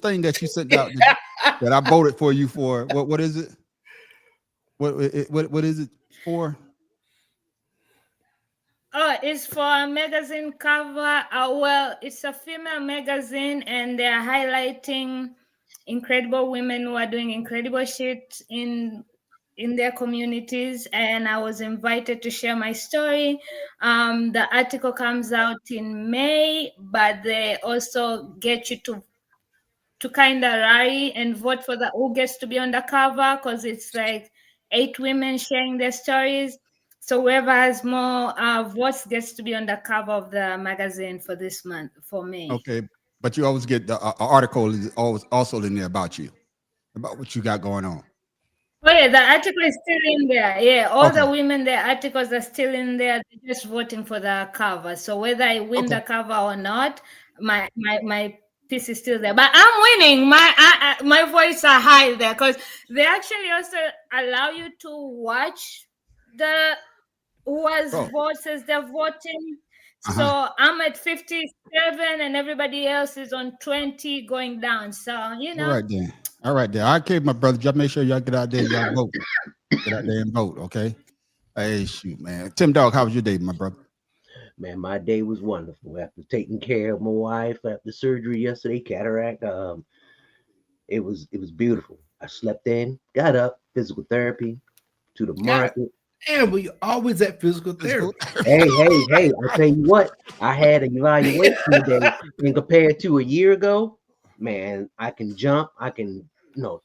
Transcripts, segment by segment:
thing that you sent out that I voted for you for? What is it? What is it for? Oh, it's for a magazine cover. Well, it's a female magazine, and they're highlighting incredible women who are doing incredible shit in their communities. And I was invited to share my story. The article comes out in May, but they also get you to kind of rally and vote for the who gets to be on the cover, because it's like 8 women sharing their stories. So whoever has more votes gets to be on the cover of the magazine for this month, for May. Okay, but you always get the article is always also in there about you, about what you got going on. Oh yeah, the article is still in there. Yeah, all Okay. the women, their articles are still in there. They're just voting for the cover. So whether I win the cover or not, my piece is still there. But I'm winning. My voice are high there, because they actually also allow you to watch the who has votes as they're voting. So I'm at 57 and everybody else is on 20 going down. So, you know. All right, then. I okay, my brother. Y'all make sure y'all get out there and y'all vote. Get out there and vote, okay? Hey, shoot, man. Tim Dog, how was your day, my brother? Man, my day was wonderful. After taking care of my wife after surgery yesterday, cataract, it was beautiful. I slept in, got up, physical therapy, to the market. And we always at physical therapy. Hey, I'll tell you what, I had an evaluation today, and compared to a year ago, man, I can jump, I can,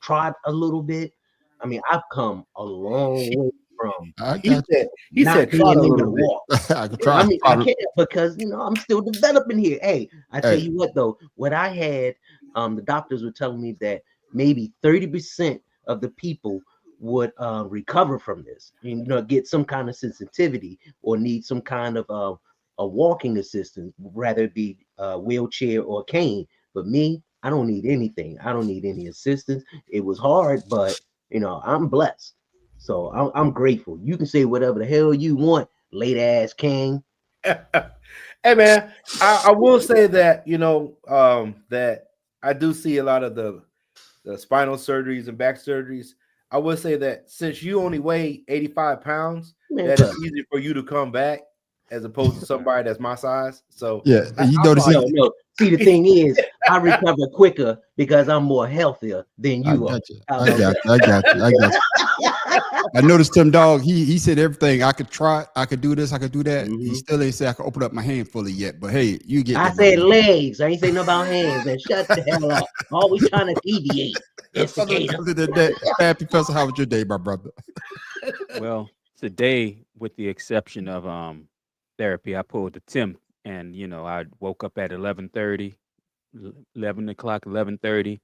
trot a little bit. I mean, I've come a long way from. He said trot a little bit. I can't, because I'm still developing here. Hey, I tell you what though, what I had, the doctors were telling me that maybe 30% of the people would recover from this, get some kind of sensitivity or need some kind of a walking assistance, rather it be a wheelchair or a cane. But me, I don't need anything. I don't need any assistance. It was hard, but I'm blessed. So I'm grateful. You can say whatever the hell you want, late ass king. Hey man, I will say that that I do see a lot of the spinal surgeries and back surgeries. I would say that since you only weigh 85 pounds, that it's easy for you to come back as opposed to somebody that's my size. So yeah, you notice. No. See, the thing is, I recover quicker because I'm more healthier than you are. I got you. I noticed Tim Dog. He said everything. I could try. I could do this. I could do that. Mm-hmm. He still ain't say I could open up my hand fully yet. But hey, you get. I said legs. I ain't say nothing about hands. And shut the hell up. Always trying to deviate. Happy Professor, how was your day, my brother? Well, today, with the exception of therapy, I pulled the Tim, and I woke up at 11:30, 11 o'clock, 11:30.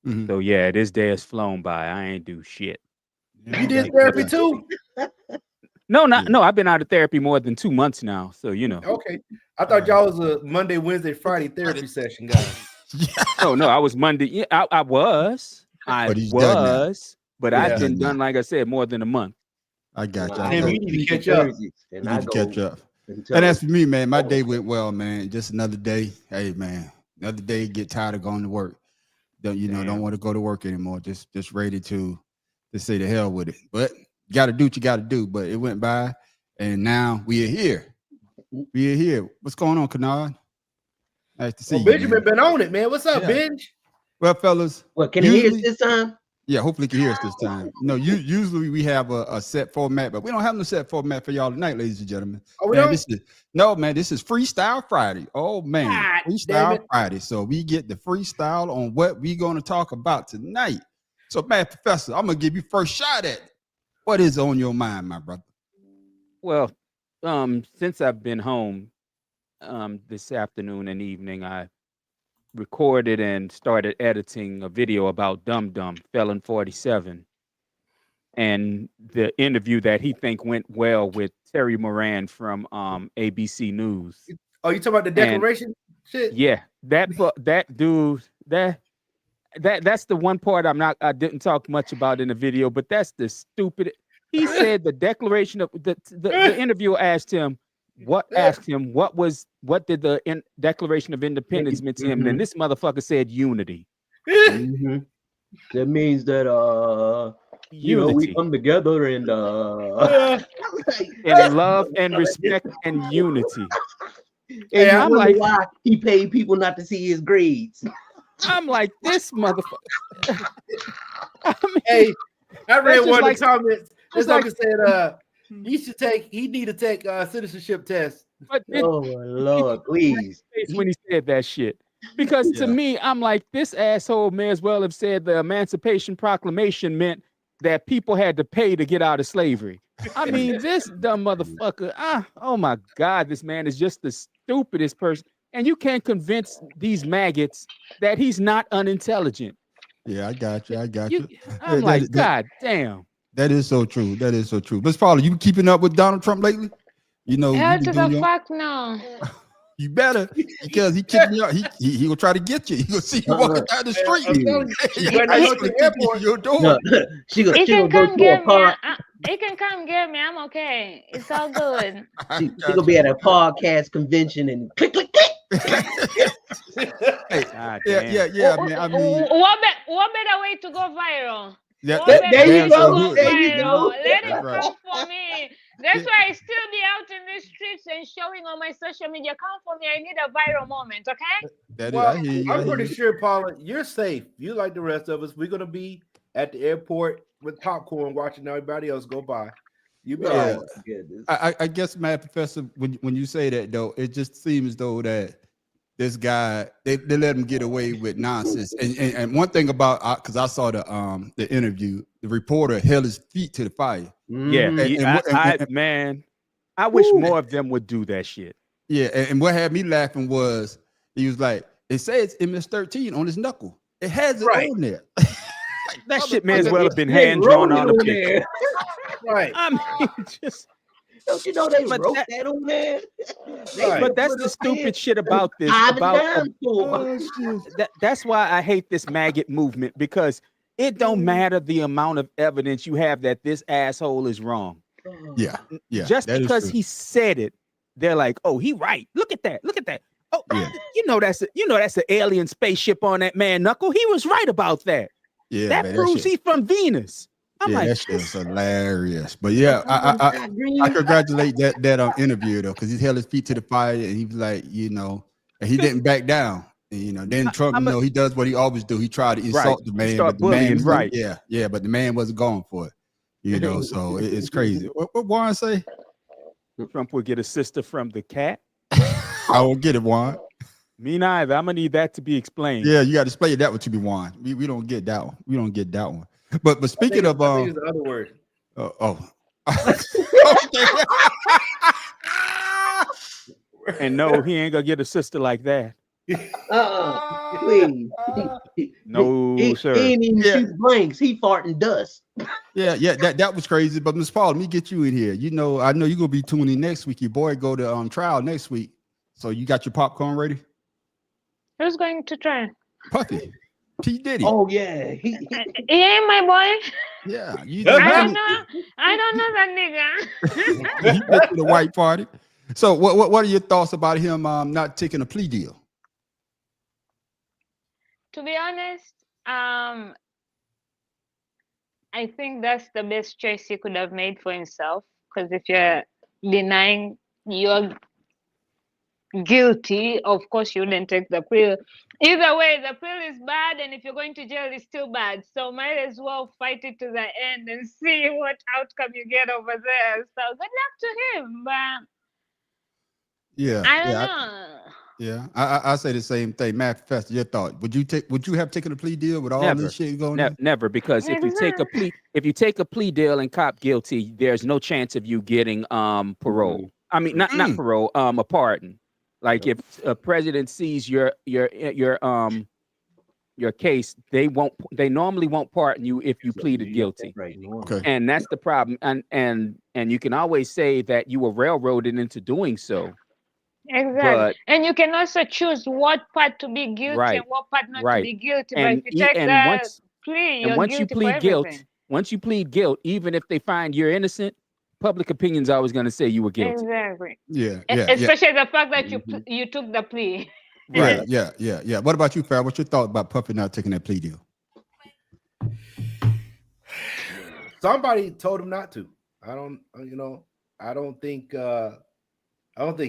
Mm-hmm. So yeah, this day has flown by. I ain't do shit. You did therapy too? No. I've been out of therapy more than 2 months now. So Okay, I thought y'all was a Monday, Wednesday, Friday therapy session, guys. No, I was Monday. Yeah, I was, but I've been done, like I said, more than a month. I got you. Damn, you need to catch up. You need to catch up. And as for me, man, my day went well, man. Just another day. Hey, man, another day. Get tired of going to work. Don't want to go to work anymore. Just ready to say the hell with it. But you got to do what you got to do. But it went by, and now we are here. We are here. What's going on, Kennard? Nice to see you. Benjamin been on it, man. What's up, Benj? Well, fellas. What, can he hear us this time? Yeah, hopefully he can hear us this time. Usually we have a set format, but we don't have no set format for y'all tonight, ladies and gentlemen. Oh, we don't? This is Freestyle Friday. Oh, man. Freestyle Friday. So we get the freestyle on what we're going to talk about tonight. So, man, Professor, I'm going to give you first shot at it. What is on your mind, my brother? Well, since I've been home this afternoon and evening, I recorded and started editing a video about Dum Dum, Felon 47, and the interview that he think went well with Terry Moran from ABC News. Oh, you talking about the declaration shit? Yeah, that dude, that's the one part I didn't talk much about in the video, but that's the stupid. He said the declaration of the interviewer asked him what did the Declaration of Independence mean to him, and this motherfucker said unity. Mm-hmm. That means that we come together and in love and respect and unity. And I'm like, why he paid people not to see his grades. I'm like, this motherfucker. Hey, I read one of the comments. This like, said, he need to take citizenship test. Oh my Lord, please. When he said that shit. Because to me, I'm like, this asshole may as well have said the Emancipation Proclamation meant that people had to pay to get out of slavery. I mean, this dumb motherfucker. Oh my God, this man is just the stupidest person. And you can't convince these maggots that he's not unintelligent. Yeah, I got you. I'm like, God damn. That is so true. That is so true. Miss Paula, you keeping up with Donald Trump lately? You know, hell to the fuck no. You better, because he kicked me out. He will try to get you. He will see you walking down the street. He can come get me. He can come get me. I'm okay. It's all good. She gonna be at a podcast convention and click, click, click. Yeah. I mean, what better way to go viral? Yeah, there you go. Let it come for me. That's why I still be out in the streets and showing on my social media. Come for me. I need a viral moment, okay? I'm pretty sure, Paula, you're safe. You like the rest of us. We're gonna be at the airport with popcorn, watching everybody else go by. You be all right. I guess, Mad Professor, when you say that though, it just seems though that this guy they let him get away with nonsense. And one thing about, because I saw the interview, the reporter held his feet to the fire. Yeah, man, I wish more of them would do that shit. Yeah, and what had me laughing was he was like, it says MS-13 on his knuckle. It has it on there. That shit may as well have been hand drawn on the picture. Right. I mean, just. Don't you know they wrote that on there? But that's the stupid shit about this. That's why I hate this maggot movement, because it don't matter the amount of evidence you have that this asshole is wrong. Yeah. Just because he said it, they're like, "Oh, he right. Look at that. Oh, yeah. you know that's an alien spaceship on that man knuckle. He was right about that. Yeah, that proves he's from Venus." I'm like, that shit's hilarious. But yeah, I congratulate that interview though, because he held his feet to the fire and he was like, and he didn't back down. And, then Trump, he does what he always do. He tried to insult the man, but the man, but the man wasn't going for it. So it's crazy. What Warren say? Trump will get a sister from the cat. I won't get it, Warren. Me neither. I'm gonna need that to be explained. Yeah, you got to explain that one to me, Warren. We don't get that one. We don't get that one. But speaking of I think it's the other word. And no, he ain't gonna get a sister like that. Please. No, sir. He ain't even shoot blanks. He farting dust. Yeah, that was crazy. But Miss Paul, let me get you in here. I know you're gonna be tuning next week. Your boy go to trial next week. So you got your popcorn ready? Who's going to try? Puffy. P. Diddy. Oh yeah, he ain't my boy. Yeah, I don't know that nigga. He went to the white party. So what are your thoughts about him not taking a plea deal? To be honest, I think that's the best choice he could have made for himself. Because if you're denying you're guilty, of course you wouldn't take the plea. Either way, the pill is bad, and if you're going to jail, it's still bad. So might as well fight it to the end and see what outcome you get over there. So good luck to him. But I don't know. Yeah, I say the same thing. Matt, Professor, your thought? Would you have taken a plea deal with all this shit going on? Never, because if you take a plea deal and cop guilty, there's no chance of you getting parole. I mean, not parole, a pardon. Like if a president sees your case, they normally won't pardon you if you pleaded guilty. Right. Okay. And that's the problem. And you can always say that you were railroaded into doing so. Exactly. And you can also choose what part to be guilty and what part not to be guilty. But if you take the plea, you're guilty for everything. Once you plead guilt, even if they find you're innocent, public opinion is always going to say you were guilty. Exactly. Yeah. Especially the fact that you took the plea. Right. Yeah. What about you, Farrell? What's your thought about Puffy not taking that plea deal? Somebody told him not to. I don't think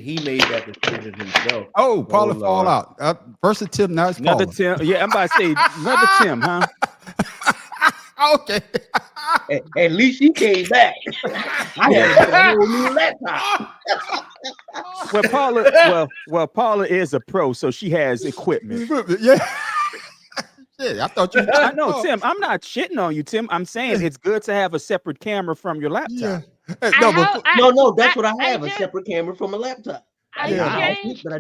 he made that decision himself. Oh, Paula fall out. First attempt, now it's Another Paula. Tim. Yeah, I'm about to say another Tim, huh? Okay. At least she came back. I had to get a whole new laptop. Well, Paula is a pro, so she has equipment. Yeah. Yeah, I thought you. I know, Tim. I'm not shitting on you, Tim. I'm saying it's good to have a separate camera from your laptop. Yeah. No, that's what I have, a separate camera from a laptop. I changed my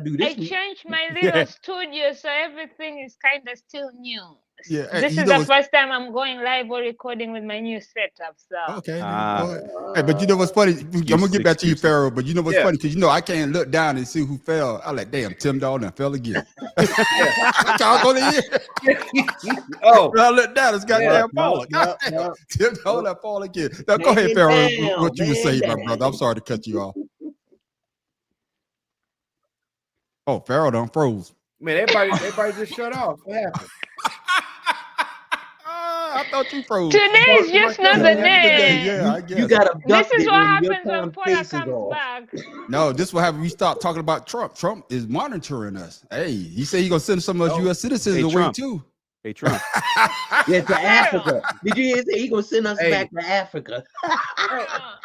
little studio, so everything is kind of still new. Yeah, this is the first time I'm going live or recording with my new setup. So okay. Hey, but you know what's funny? I'm gonna get back to you, Pharaoh. But you know what's funny? Because I can't look down and see who fell. I'm like, damn, Tim Dog and fell again. Y'all go to Oh, I look down, it's goddamn Paula. Tim Dog and fall again. Now go ahead, Pharaoh. What you were saying, my brother? I'm sorry to cut you off. Oh, Pharaoh done froze. Man, everybody just shut off. What happened? I thought you froze. Today is just another day. Yeah, I guess. You got this is what happens when Paula comes back. No, this will happen. We start talking about Trump. Trump is monitoring us. Hey, he said he's gonna send some of us U.S. citizens away Trump. too. Hey, Trump. Yeah, to Africa. Did you hear say he gonna send us back to Africa?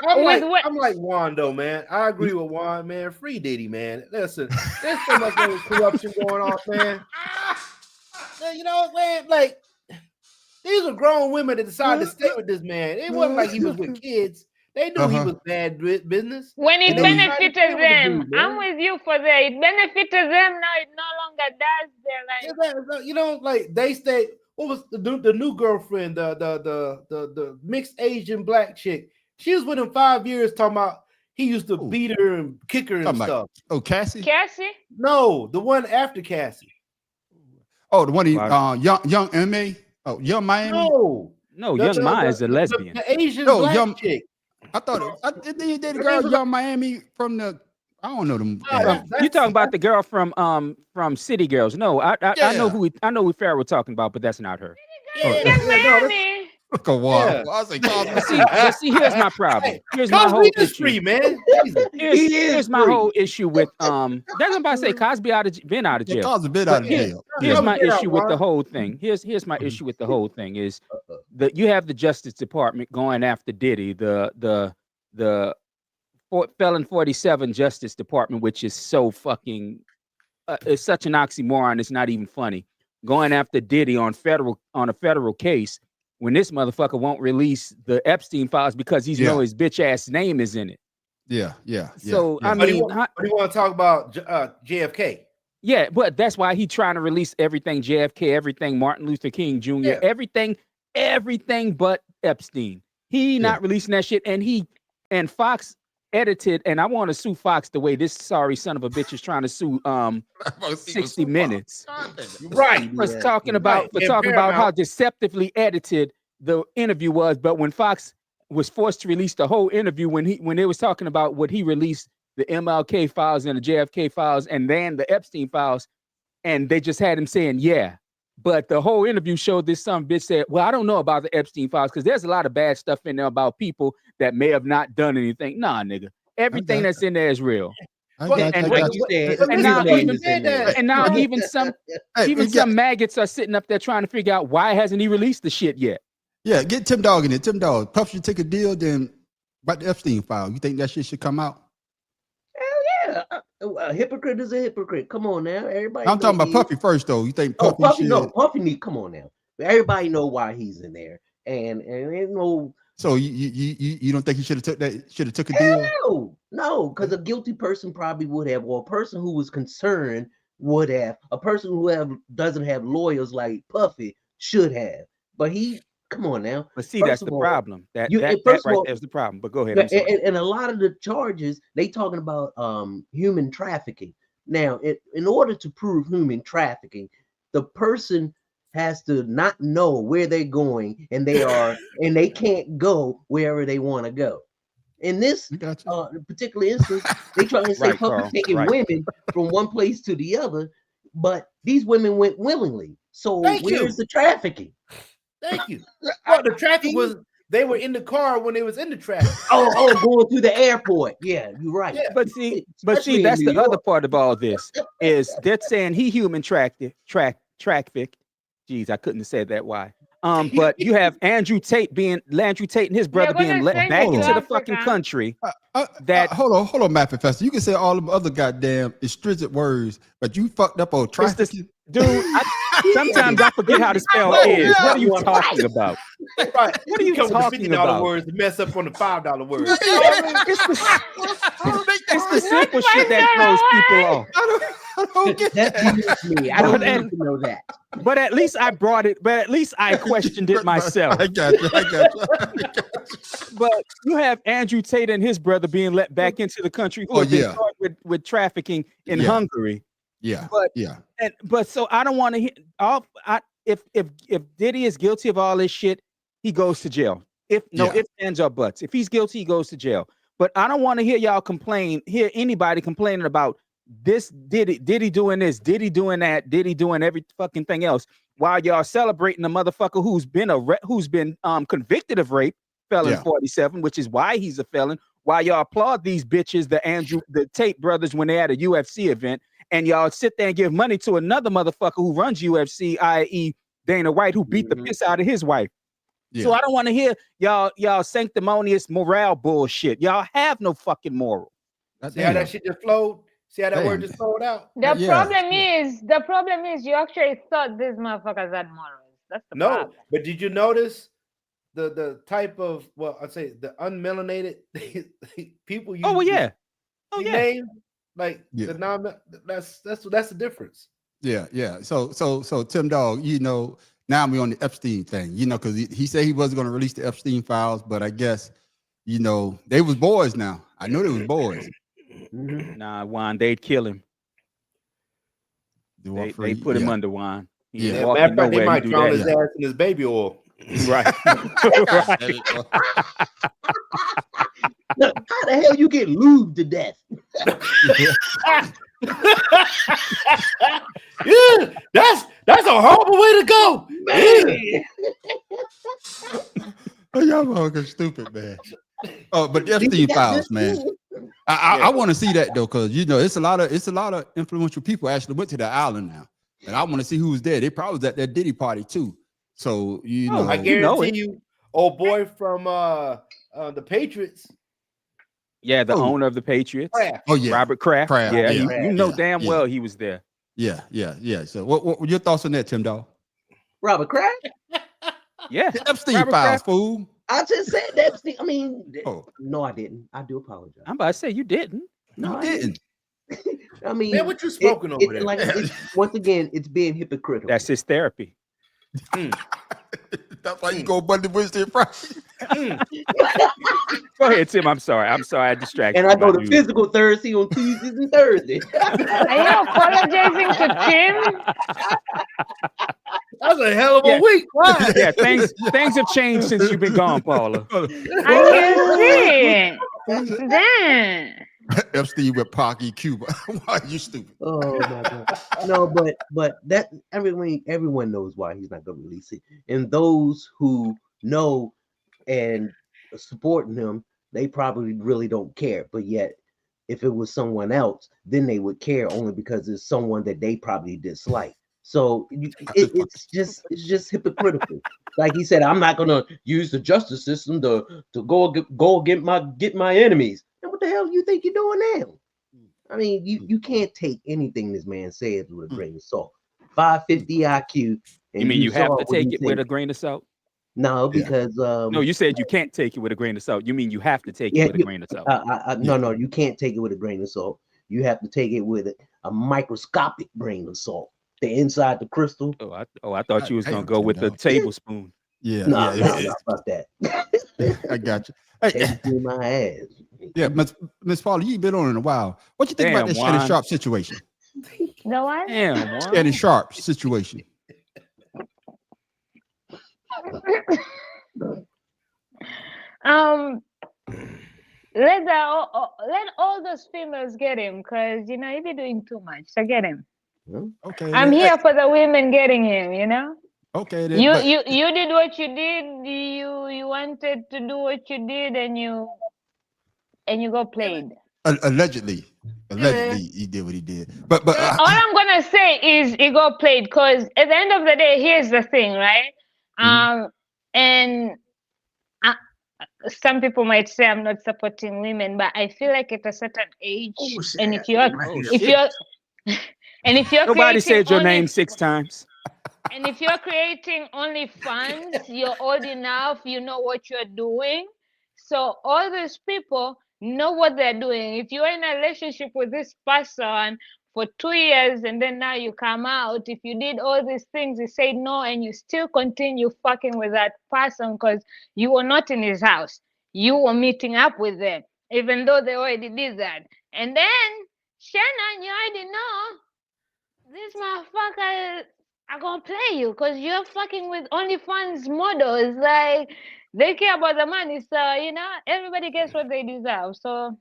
I'm like Juan though, man. I agree with Juan, man. Free Diddy, man. Listen, there's so much corruption going on, man. You know, man, like these are grown women that decided to stay with this man. It wasn't like he was with kids. They knew he was bad business. When it benefited them, I'm with you for that. It benefited them. Now it no longer does. They're like, you know, like they stayed. What was the new girlfriend? The mixed Asian black chick. She was with him 5 years. Talking about he used to beat her and kick her and stuff. Oh, Cassie? No, the one after Cassie. Oh, the one young M.A. Oh, Young Miami. No, Young Ma is a lesbian. The Asian black chick. I thought they did a girl Young Miami from the. I don't know them. You talking about the girl from City Girls? No, I know who Farrah was talking about, but that's not her. Look at Juan. I was see, here's my problem. Here's my whole issue, man. Here's my whole issue with that's what I'm about to say. Cosby been out of jail. Cosby been out of jail. Here's my issue with the whole thing. Here's my issue with the whole thing is that you have the Justice Department going after Diddy, the Felon 47 Justice Department, which is so fucking it's such an oxymoron. It's not even funny. Going after Diddy on a federal case when this motherfucker won't release the Epstein files because he's know his bitch ass name is in it. Yeah. So I But mean, you want to talk about JFK? Yeah, but that's why he's trying to release everything JFK, everything Martin Luther King Jr., everything but Epstein. He not releasing that shit, and Fox edited, and I want to sue Fox the way this sorry son of a bitch is trying to sue 60 Minutes. Right. Was talking about how deceptively edited the interview was, but when Fox was forced to release the whole interview, when they was talking about what he released, the MLK files and the JFK files and then the Epstein files, and they just had him saying, yeah. But the whole interview showed this some bitch said, well, I don't know about the Epstein files because there's a lot of bad stuff in there about people that may have not done anything. Nah, nigga. Everything that's in there is real. And now even some maggots are sitting up there trying to figure out why hasn't he released the shit yet? Yeah, get Tim Dog in it. Tim Dog, Puff should take a deal then about the Epstein file. You think that shit should come out? Hell yeah. A hypocrite is a hypocrite. Come on now. Everybody. I'm talking about Puffy first though. You think Puffy Puffy? No, Puffy need. Come on now. Everybody know why he's in there, and there's no. So you don't think he should have took a deal? No, because a guilty person probably would have, or a person who was concerned would have. A person who doesn't have lawyers like Puffy should have. But come on now. But see, that's the problem. That right there's the problem. But go ahead. And a lot of the charges they talking about human trafficking. Now, in order to prove human trafficking, the person has to not know where they're going, and they can't go wherever they want to go. In this particular instance, they try to say Puffy taking women from one place to the other. but these women went willingly. So where's the trafficking? Thank you. Well, the traffic was they were in the car when they was in the traffic. Going through the airport. Yeah, you're right. Yeah. But see, that's the other part of all this is they're saying he human traffic. Jeez, I couldn't have said that. Why? But you have Andrew Tate and his brother being let back into the fucking country. Hold on, Matt Professor. You can say all the other goddamn extrinsic words, but you fucked up on trafficking. Dude, sometimes I forget how to spell is. What are you talking about? Right. What are you talking about? Words to mess up on the $5 words. It's the simple shit that throws people off. I don't get that. Me. I don't need to know that. But at least I brought it. But at least I questioned it myself. I got you. But you have Andrew Tate and his brother being let back into the country who have been caught with trafficking in Hungary. Yeah. But so I don't want to hear if Diddy is guilty of all this shit, he goes to jail. If ands or buts. If he's guilty, he goes to jail. But I don't want to hear hear anybody complaining about this Diddy doing this, Diddy doing that, Diddy doing every fucking thing else while y'all celebrating a motherfucker who's been convicted of rape, felon 47, which is why he's a felon. While y'all applaud these bitches, the Tate brothers, when they had a UFC event, and y'all sit there and give money to another motherfucker who runs UFC, i.e. Dana White, who beat the piss out of his wife. Yeah. So I don't want to hear y'all sanctimonious morale bullshit. Y'all have no fucking moral. See how that shit just flowed? See how that word just flowed out? The problem is you actually thought these motherfuckers had morals. That's the problem. But did you notice the type of, well, I'd say the unmelanated people you name? Like the non, that's the difference. Yeah. So Tim Dog, now we're on the Epstein thing, because he said he wasn't going to release the Epstein files, but I guess, they was boys now. I know they was boys. Nah, Juan, they'd kill him. They put him under, Juan. Matter of fact, they might drown his ass in his baby oil. Right. Right. How the hell you get lubed to death? Yeah, that's a horrible way to go, man. Y'all fucking stupid, man. Oh, but the Epstein files, man. I want to see that though, because it's a lot of influential people actually went to the island now, and I want to see who was there. They probably was at that Diddy party too. So I guarantee you, old boy from the Patriots. Yeah, the owner of the Patriots. Kraft. Oh yeah, Robert Kraft. Yeah, you know damn well he was there. Yeah. So what were your thoughts on that, Tim Dog? Robert Kraft? Yeah, the Epstein Robert files, Kraft. Fool. I just said Epstein. I mean, no, I didn't. I do apologize. I'm about to say you didn't. No, I didn't. I mean, man, what you spoken over there? Like, once again, it's being hypocritical. That's his therapy. That's why you go Monday, Wednesday, and Friday. Go ahead, Tim. I'm sorry. I distracted. And I go to physical Thursday on Tuesdays and Thursdays. Are you apologizing to Tim? That's a hell of a week. Wow. Yeah, things have changed since you've been gone, Paula. I can see. Damn. Epstein with Parky Cuba. Why are you stupid? Oh my God. No, but that everyone knows why he's not gonna release it. And those who know and supporting him, they probably really don't care. But yet, if it was someone else, then they would care only because it's someone that they probably dislike. So it's just hypocritical. Like he said, I'm not gonna use the justice system to go get my enemies. And what the hell do you think you're doing now? I mean, you can't take anything this man says with a grain of salt. 550 IQ. You mean you have to take it with a grain of salt? No, because no, you said you can't take it with a grain of salt. You mean you have to take it with a grain of salt? No, you can't take it with a grain of salt. You have to take it with a microscopic grain of salt. The inside the crystal. Oh, I thought you was gonna go with the tablespoon. Yeah, no, about that. I got you. Hey, in my ass. Yeah, Miss Paula, you ain't been on in a while. What you think about the Shannon Sharp situation? The what? Damn, Shannon Sharp situation. Let all those females get him, because he be doing too much. So get him. Okay. I'm here for the women getting him, you know. Okay. Then, You did what you did. You wanted to do what you did, and you got played. Allegedly, he did what he did. But all I'm gonna say is he got played, because at the end of the day, here's the thing, right? And some people might say I'm not supporting women, but I feel like at a certain age, and if you're Nobody said your only, name 6 times. And if you're creating OnlyFans, you're old enough, you know what you're doing. So all these people know what they're doing. If you're in a relationship with this person for 2 years and then now you come out, if you did all these things, you say no, and you still continue fucking with that person because you were not in his house. You were meeting up with them, even though they already did that. And then, Shannon, you already know this motherfucker are gonna play you because you're fucking with OnlyFans models. Like, they care about the money, so you know everybody gets what they deserve. So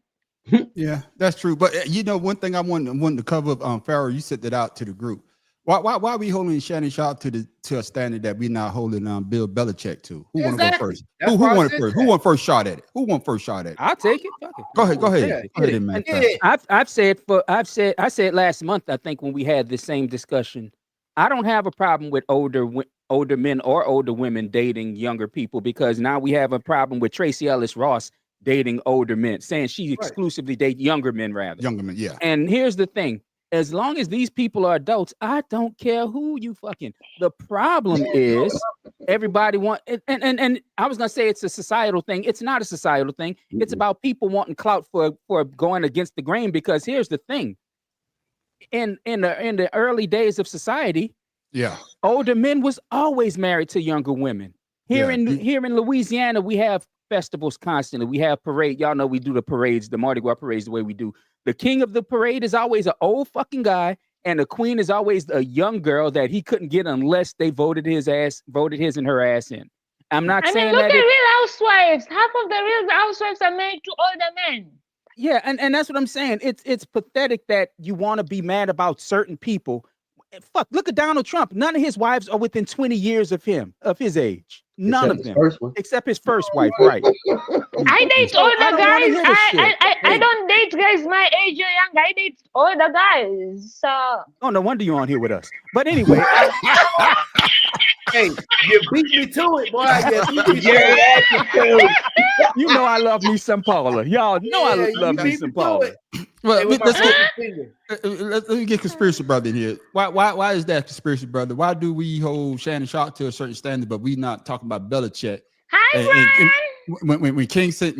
yeah, that's true. But one thing I wanted to cover, Pharaoh, you sent that out to the group. Why are we holding Shannon Sharp to a standard that we're not holding Bill Belichick to? Who want to go first? Who wanted first? Who won first shot at it? Who won first shot at it? I'll take it. Fuck it. Go ahead, man. I said last month, I think, when we had this same discussion, I don't have a problem with older men or older women dating younger people, because now we have a problem with Tracy Ellis Ross dating older men, saying she exclusively dates younger men, rather. Younger men, yeah. And here's the thing. As long as these people are adults, I don't care who you fucking. The problem is everybody and I was gonna say it's a societal thing. It's not a societal thing. It's about people wanting clout for going against the grain. Because here's the thing. In the early days of society, older men was always married to younger women. Here in Louisiana, we have festivals constantly. We have parade. Y'all know we do the parades, the Mardi Gras parades, the way we do. The king of the parade is always an old fucking guy, and the queen is always a young girl that he couldn't get unless they voted his and her ass in. I'm not saying look that. Look at Real Housewives. Half of the Real Housewives are married to older men. Yeah, and that's what I'm saying. It's pathetic that you want to be mad about certain people. Fuck, look at Donald Trump. None of his wives are within 20 years of his age. None of them, except his first wife, right? I date older guys. I don't date guys my age or younger. I date older guys. So. Oh, no wonder you're on here with us. But anyway. Hey, you beat me to it, boy. You know I love me some Paula. Y'all know I love me some Paula. Well, let me get conspiracy brother in here. Why is that conspiracy brother? Why do we hold Shannon Sharp to a certain standard, but we not talking about Belichick? Hi, Brian. When King sent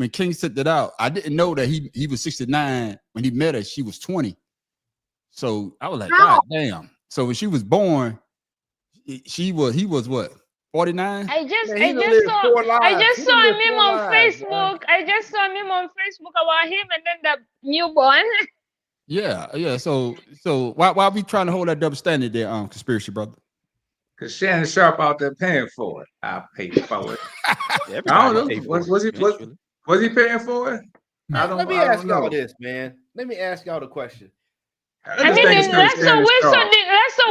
that out, I didn't know that he was 69 when he met her. She was 20. So I was like, God damn. So when she was born, he was what? 49? I just saw a meme on Facebook. I just saw a meme on Facebook about him and then the newborn. Yeah. So why are we trying to hold that double standard there, conspiracy brother? Because Shannon Sharp out there paying for it. I'll pay for it. I don't know. Was he paying for it? Let me ask y'all this, man. Let me ask y'all the question. I mean, Russell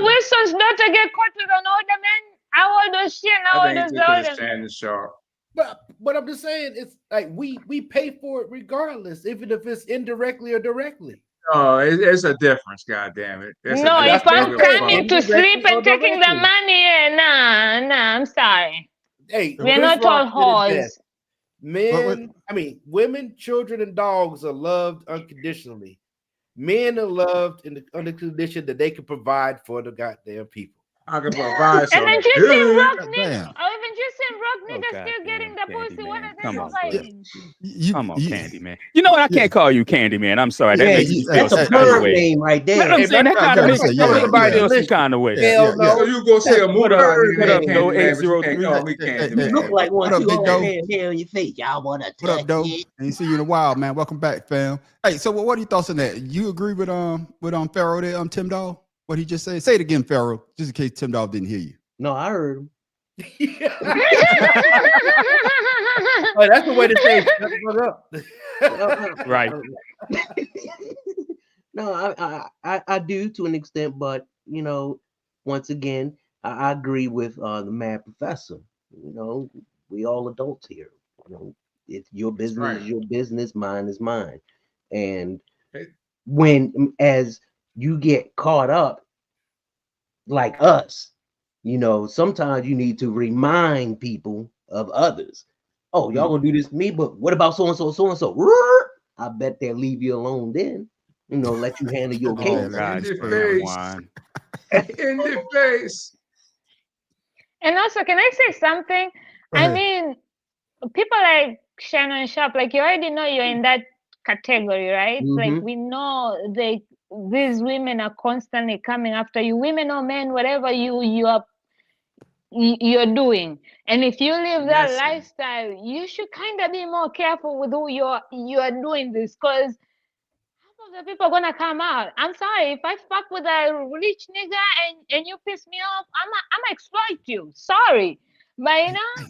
Wilson's daughter get caught with an older man. How old was she and how old was the older? Shannon Sharp. But I'm just saying, it's like we pay for it regardless, even if it's indirectly or directly. Oh, it's a difference, goddamn it. If I'm coming to sleep and taking the money, nah, I'm sorry. Hey, we're not all whores. Women, children, and dogs are loved unconditionally. Men are loved under the condition that they can provide for the goddamn people. I can provide. And then you see rock niggas, still getting the Candy, pussy. Man. What are they Come on, providing? Come on, Candy, man. You know what? I can't call you Candy, man. I'm sorry. That makes me feel some kind of way. Name right there. I'm saying that kind of makes me feel some kind of way. Hell no. So you go say a movie What up, no 803? You look like one too. Hell, you think y'all want to? What up, Doe? Ain't see you in a while, man. Welcome back, fam. Hey, so what are your thoughts on that? You agree with Pharaoh there, Tim Dog? What he just said? Say it again, Pharaoh, just in case Tim Dog didn't hear you. No, I heard him. Oh, that's the way to say it. Right. No, I do to an extent, but you know, once again, I agree with the mad professor. You know, we all adults here. You know, it's your business is your business, mine is mine. And when as you get caught up like us, you know, sometimes you need to remind people of others. Oh, y'all gonna do this to me, but what about so and so, so and so? I bet they'll leave you alone then. You know, let you handle your case. In the face. In the face. And also, can I say something? I mean, people like Shannon Sharp, like you already know you're in that category, right? Like we know these women are constantly coming after you, women or men, whatever you're doing. And if you live that lifestyle, you should kind of be more careful with who you're doing this, because half of the people are gonna come out. I'm sorry, if I fuck with a rich nigga and you piss me off, I'm exploit you. Sorry, but you know.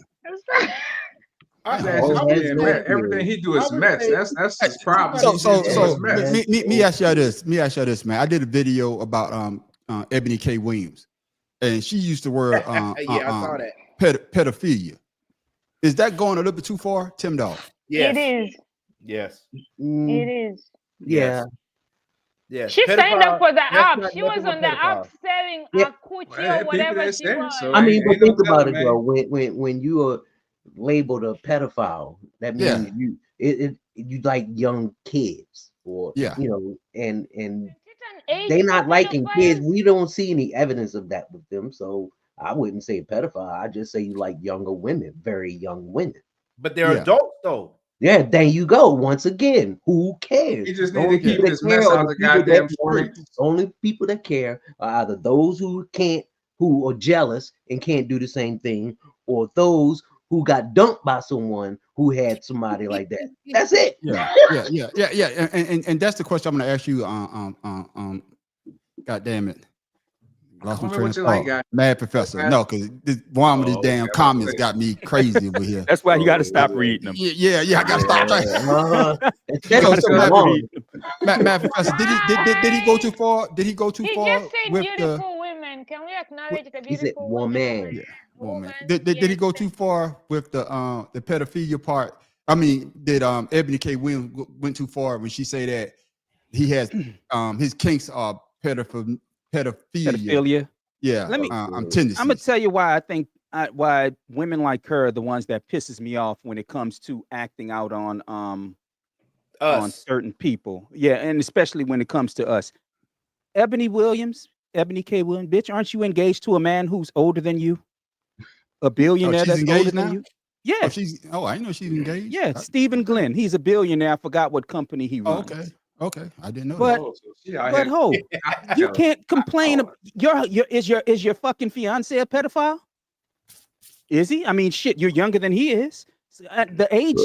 Everything he do is mess. That's his problem. So me ask you this. Man. I did a video about Ebony K. Williams, and she used the word I saw that. Pedophilia. Is that going a little bit too far, Tim Dog? Yes. It is. Yes. It is. Yeah. Yeah. She signed up for the app. She was on the app selling a coochie or whatever she was. So I mean, but think about it though. When you are labeled a pedophile, that means you like young kids, or you know, and they not liking kids. We don't see any evidence of that with them, so I wouldn't say pedophile. I just say you like younger women, very young women. But they're adults though. Yeah, there you go. Once again, who cares? You just need to keep this mess out of the goddamn streets. Only people that care are either those who are jealous and can't do the same thing, or those who got dumped by someone who had somebody like that. That's it. Yeah. And that's the question I'm going to ask you. God damn it. Lost my train of thought. Mad Professor. No, because one of these damn comments got me crazy over here. That's why you got to stop reading them. Yeah, I got to stop. Mad Professor, did he go too far? Did he go too far? He just said beautiful women. Can we acknowledge the beautiful woman? Yeah, woman. Did he go too far with the pedophilia part? I mean, did Ebony K. Williams went too far when she said that he has his kinks are pedophilia. Yeah, I'm gonna tell you why I think why women like her are the ones that pisses me off when it comes to acting out on certain people. Yeah, and especially when it comes to us. Ebony K. Williams, bitch, aren't you engaged to a man who's older than you? A billionaire that's older than you? Yeah. I know she's engaged. Yeah, Stephen Glenn. He's a billionaire. I forgot what company he runs. Okay, I didn't know that. But hold, you can't complain. Is your fucking fiance a pedophile? Is he? I mean, shit, you're younger than he is. At the age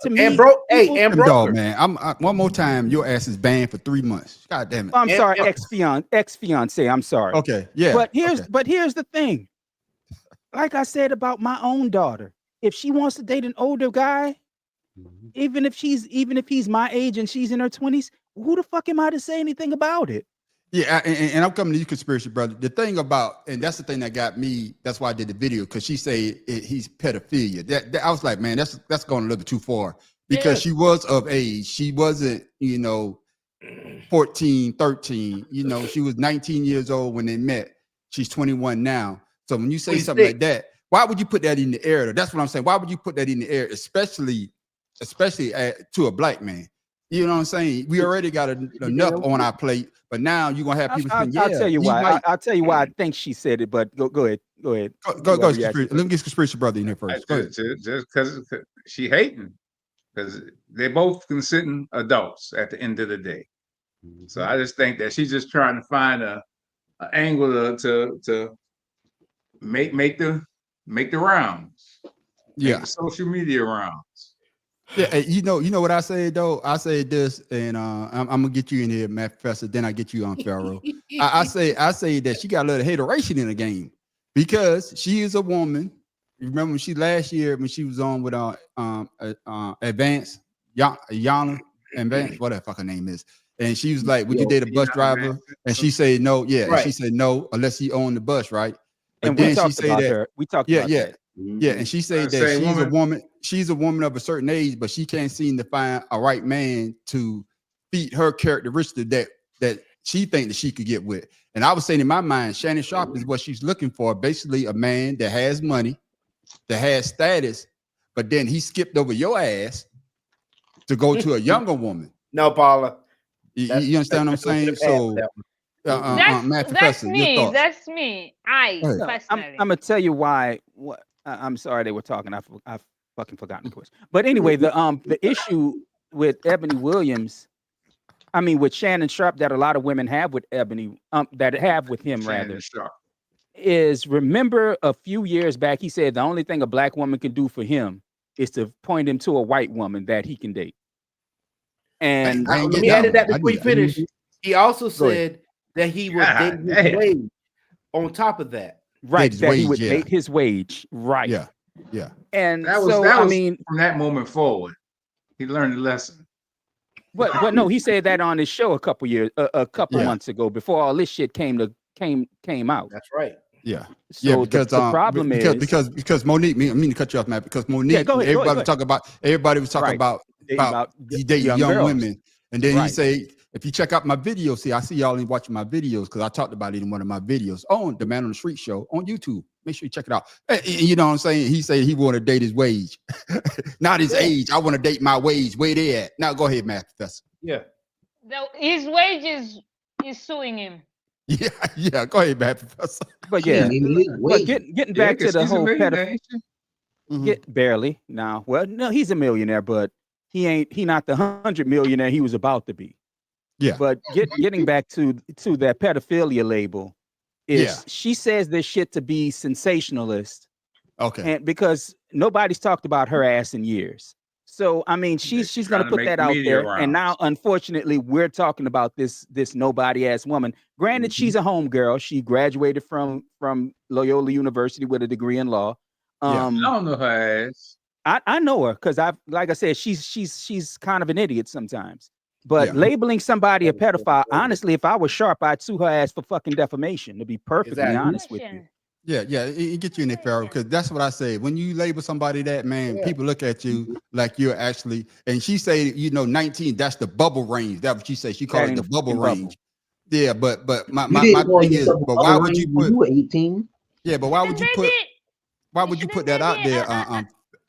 to me, and bro, man, I'm one more time. Your ass is banned for 3 months. God damn it. I'm sorry, ex-fiance. I'm sorry. Okay, yeah. But here's the thing. Like I said about my own daughter, if she wants to date an older guy, even if he's my age and she's in her 20s, who the fuck am I to say anything about it? Yeah, and I'm coming to you, conspiracy brother. The thing about, and that's the thing that got me. That's why I did the video, because she said he's pedophilia. That I was like, man, that's going a little bit too far, because she was of age. She wasn't, 14, 13. She was 19 years old when they met. She's 21 now. So when you say something like that, why would you put that in the air? That's what I'm saying. Why would you put that in the air, especially to a black man? You know what I'm saying? We already got enough on our plate, but now you're gonna have people saying, I'll tell you why. I'll tell you why I think she said it, but go ahead. Go. Let me get conspiracy brother in here first. Just because she hating, because they're both considered adults at the end of the day. So I just think that she's just trying to find an angle to make the rounds. Make the social media rounds. Yeah, you know what I say though? I say this, and I'm gonna get you in here, Matt Professor. Then I get you on Pharaoh. I say that she got a little hateration in the game, because she is a woman. You remember last year when she was on with Advance, Yana Advance, whatever fuck her name is, and she was like, "Would you date a bus driver?" And she said, "No." Yeah, and she said, "No, unless he owned the bus, right?" But And then we talked she said about that, her. We talked about that. yeah, and she said that she's a woman. She's a woman of a certain age, but she can't seem to find a right man to feed her characteristic that she think that she could get with. And I was saying in my mind, Shannon Sharp is what she's looking for. Basically, a man that has money, that has status, but then he skipped over your ass to go to a younger woman. No, Paula. You understand what I'm saying? So that's me. That's me. Personally. I'm gonna tell you why. I'm sorry they were talking. I fucking forgotten the question. But anyway, the issue with Ebony Williams, I mean with Shannon Sharp, that a lot of women have with Ebony, that have with him rather, is remember a few years back he said the only thing a black woman can do for him is to point him to a white woman that he can date. And he added that before he finished. He also said that he would date his wage on top of that. Right, that he would date his wage. Right. Yeah. And that was, I mean, from that moment forward, he learned a lesson. But no, he said that on his show a couple months ago, before all this shit came out. That's right. Yeah. So because the problem is because Monique, I mean to cut you off, Matt, because Monique, everybody was talking about he dating young women. And then he say, if you check out my videos, I see y'all ain't watching my videos because I talked about it in one of my videos on the Man on the Street show on YouTube. Make sure you check it out. And you know what I'm saying? He said he want to date his wage, not his age. I want to date my wage. Where they at? Now go ahead, Matt, Professor. Yeah. His wage is suing him. Yeah. Go ahead, Matt, Professor. But but getting back to the whole pedophile, barely now. Well, no, he's a millionaire, but he not the 100 millionaire he was about to be. Yeah. But getting back to that pedophilia label, she says this shit to be sensationalist. Okay. And because nobody's talked about her ass in years. So I mean she's gonna put that out there. And now unfortunately we're talking about this nobody ass woman. Granted, she's a homegirl. She graduated from Loyola University with a degree in law. I don't know her ass. I know her because like I said, she's kind of an idiot sometimes. But labeling somebody a pedophile, honestly, if I was Sharp, I'd sue her ass for fucking defamation, to be perfectly honest with you. Yeah, it gets you in there, Pharaoh, because that's what I say. When you label somebody that, man, people look at you like you're actually, and she say, 19, that's the bubble range. That's what she said. She called it the bubble range. Yeah, but my thing is, but why would you put 18? Yeah, but why would you put that out there?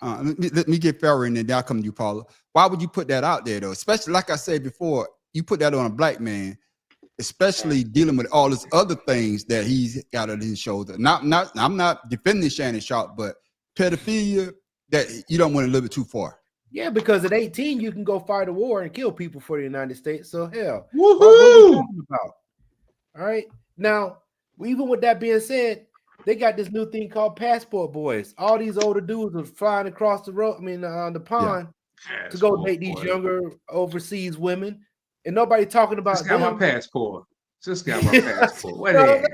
Let me get Pharaoh in there. Then I'll come to you, Paula. Why would you put that out there though? Especially like I said before, you put that on a black man, especially dealing with all these other things that he's got on his shoulder. I'm not defending Shannon Sharp, but pedophilia, that you don't want to live it too far. Yeah, because at 18 you can go fight a war and kill people for the United States. So hell, woohoo! What are we talking about? All right. Now, even with that being said, they got this new thing called passport boys. All these older dudes are flying across the road. I mean, the pond to go date these younger overseas women, and nobody talking about. Just got my passport. Just got my passport. What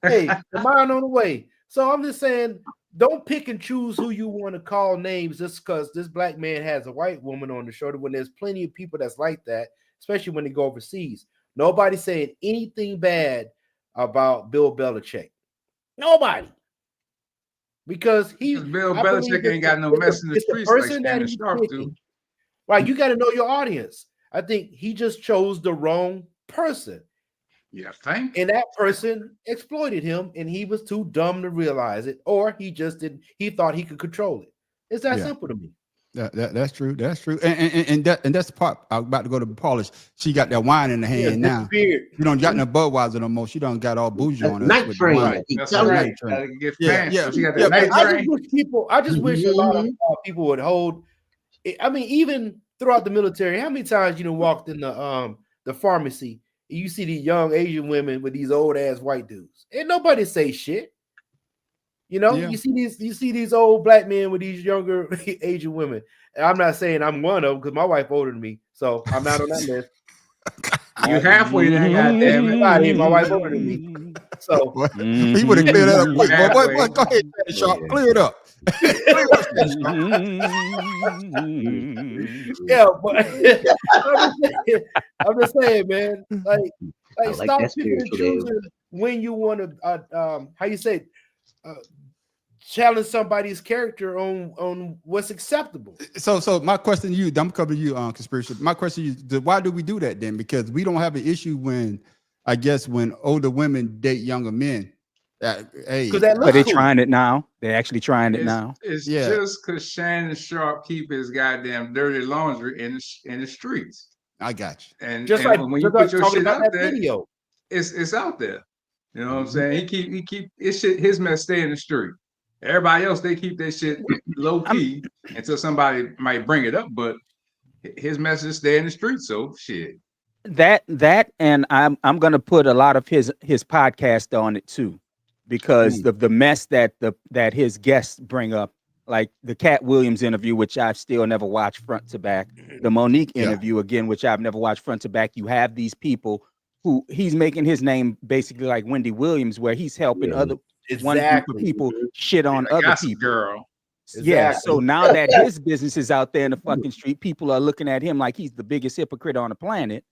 hey, mine on the way. So I'm just saying, don't pick and choose who you want to call names just because this black man has a white woman on the shoulder. When there's plenty of people that's like that, especially when they go overseas. Nobody's saying anything bad about Bill Belichick. Nobody, because Bill Belichick ain't got no mess in the streets like Shannon Sharp do. Right, you got to know your audience. I think he just chose the wrong person. Yeah, thank. And that person exploited him, and he was too dumb to realize it, or he just didn't. He thought he could control it. It's that simple to me. That's true. That's true. And that's the part. I'm about to go to polish. She got that wine in the hand now. You don't got no Budweiser no more. She don't got all bougie on her. Night train. That's right. She got that night train. I just wish a lot of people would hold. I mean, even throughout the military, how many times walked in the pharmacy, and you see these young Asian women with these old ass white dudes, and nobody say shit. You see these old black men with these younger Asian women. And I'm not saying I'm one of them because my wife older than me, so I'm not on that list. You're halfway there, goddamn it. My wife older than me, so he would have cleared that up quick. Boy, go ahead, Sharp, clear it up. Yeah, but I'm just saying, man. Like stop picking and choosing when you want to. How you say? Challenge somebody's character on what's acceptable. So my question to you, I'm covering you on conspiracy. My question to you, why do we do that then? Because we don't have an issue when, I guess, when older women date younger men. Hey, but they're trying it now. They're actually trying it now. It's just because Shannon Sharp keep his goddamn dirty laundry in the streets. I got you. And just and like when you put your shit out there, video, it's out there. You know what I'm saying? He keep his mess stay in the street. Everybody else, they keep their shit low key until somebody might bring it up, but his message stay in the street. So shit. That and I'm gonna put a lot of his podcast on it too, because of the mess that his guests bring up, like the Cat Williams interview, which I've still never watched front to back, the Monique interview again, which I've never watched front to back. You have these people who he's making his name basically like Wendy Williams, where he's helping other one group of people shit on other people. Girl. Yeah, so now that his business is out there in the fucking street, people are looking at him like he's the biggest hypocrite on the planet.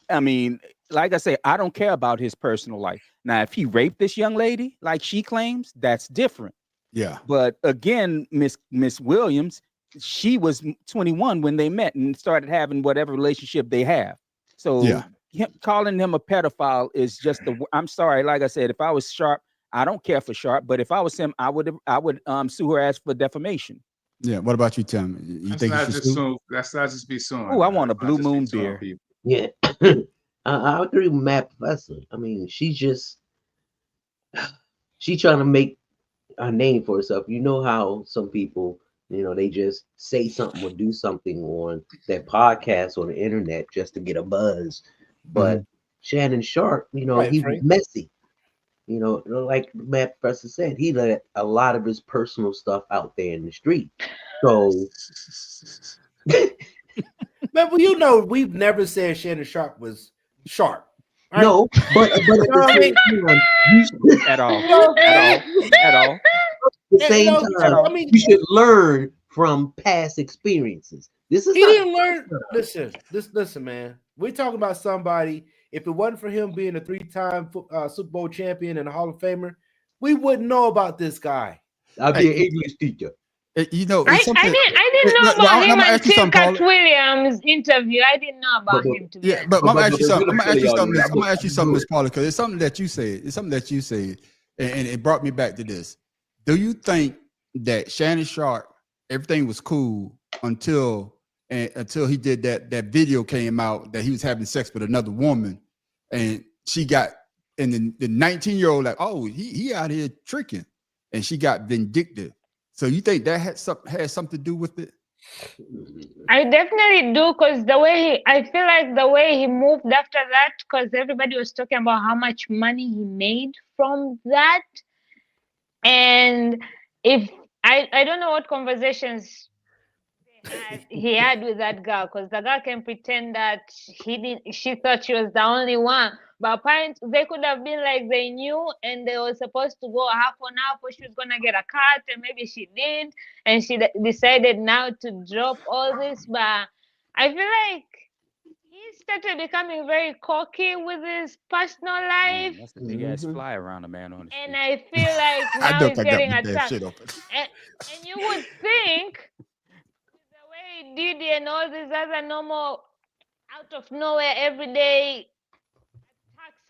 I mean, like I say, I don't care about his personal life. Now, if he raped this young lady, like she claims, that's different. Yeah. But again, Miss Williams, she was 21 when they met and started having whatever relationship they have. So calling him a pedophile is just I'm sorry, like I said, if I was Sharp, I don't care for Sharp, but if I was him, I would sue her ass for defamation. Yeah. What about you, Tim? You think you should sue? That's not just be suing. Oh, I want a Blue Moon beer. Yeah. I agree with Matt Professor. I mean, she's trying to make a name for herself. You know how some people, they just say something or do something on their podcast or the internet just to get a buzz. But Shannon Sharp, he was messy. Like Matt Professor said, he let a lot of his personal stuff out there in the street. So, man, we've never said Shannon Sharp was sharp. Right? No, but at the same time, at all. At the same time, you should learn from past experiences. He didn't learn. Listen, man. We're talking about somebody. If it wasn't for him being a 3-time Super Bowl champion and a Hall of Famer, we wouldn't know about this guy. I'll be an English teacher. I didn't know about him until Cat Williams interview. I didn't know about him. But I'm gonna ask you something, Miss Paula, because it's something that you said. And it brought me back to this. Do you think that Shannon Sharp, everything was cool until he did that video came out that he was having sex with another woman, and she got, and the 19-year-old like, oh, he out here tricking, and she got vindictive. So you think that has something to do with it? I definitely do, because I feel like the way he moved after that, because everybody was talking about how much money he made from that. And if I don't know what conversations he had with that girl, because the girl can pretend that she thought she was the only one. But apparently, they could have been like they knew, and they were supposed to go half on half, or she was gonna get a cut, and maybe she did, and she decided now to drop all this. But I feel like he started becoming very cocky with his personal life. That's the big ass fly around a man on the street. And I feel like now he's getting attacked. And you would think the way Diddy and all these other normal, out of nowhere, everyday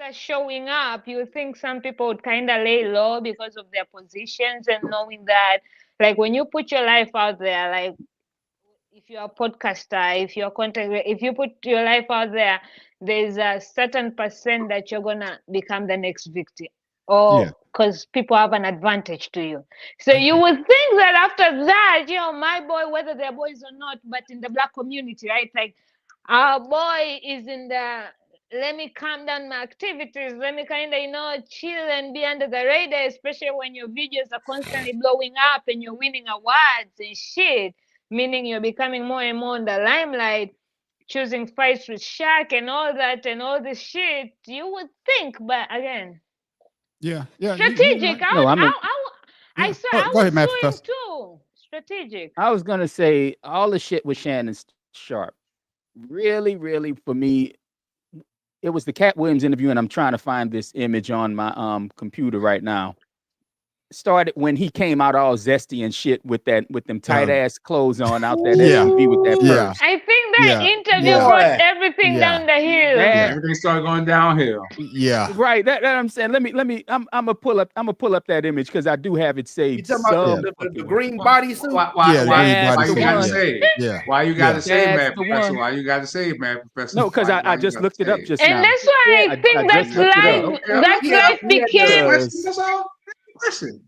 are showing up, you think some people would kind of lay low because of their positions, and knowing that, like, when you put your life out there, like if you're a podcaster, if you're a content, if you put your life out there, there's a certain percent that you're gonna become the next victim, or because people have an advantage to you. So you would think that after that, my boy, whether they're boys or not, but in the Black community, right, like our boy is in the, let me calm down my activities. Let me kind of, chill and be under the radar, especially when your videos are constantly blowing up and you're winning awards and shit, meaning you're becoming more and more in the limelight, choosing fights with Shaq and all that and all this shit. You would think, but again, strategic. I saw him too. strategic. I was gonna say all the shit with Shannon Sharp. Really, really, for me, it was the Cat Williams interview, and I'm trying to find this image on my computer right now. Started when he came out all zesty and shit with them tight ass clothes on out there SUV with that purse. I think that interview Yeah. brought everything down the hill. Everything started going downhill. Yeah. Right. That I'm saying. Let me. I'm gonna pull up that image because I do have it saved. You talking about the green bodysuit? Why the you green gotta bodysuit. say? Yeah. Why you gotta say, That's man, the professor? one. Why you gotta say, man, professor? No, because Why I you just gotta looked it up say just And now. that's why I think just looked it up. that's life became. That's all. Listen.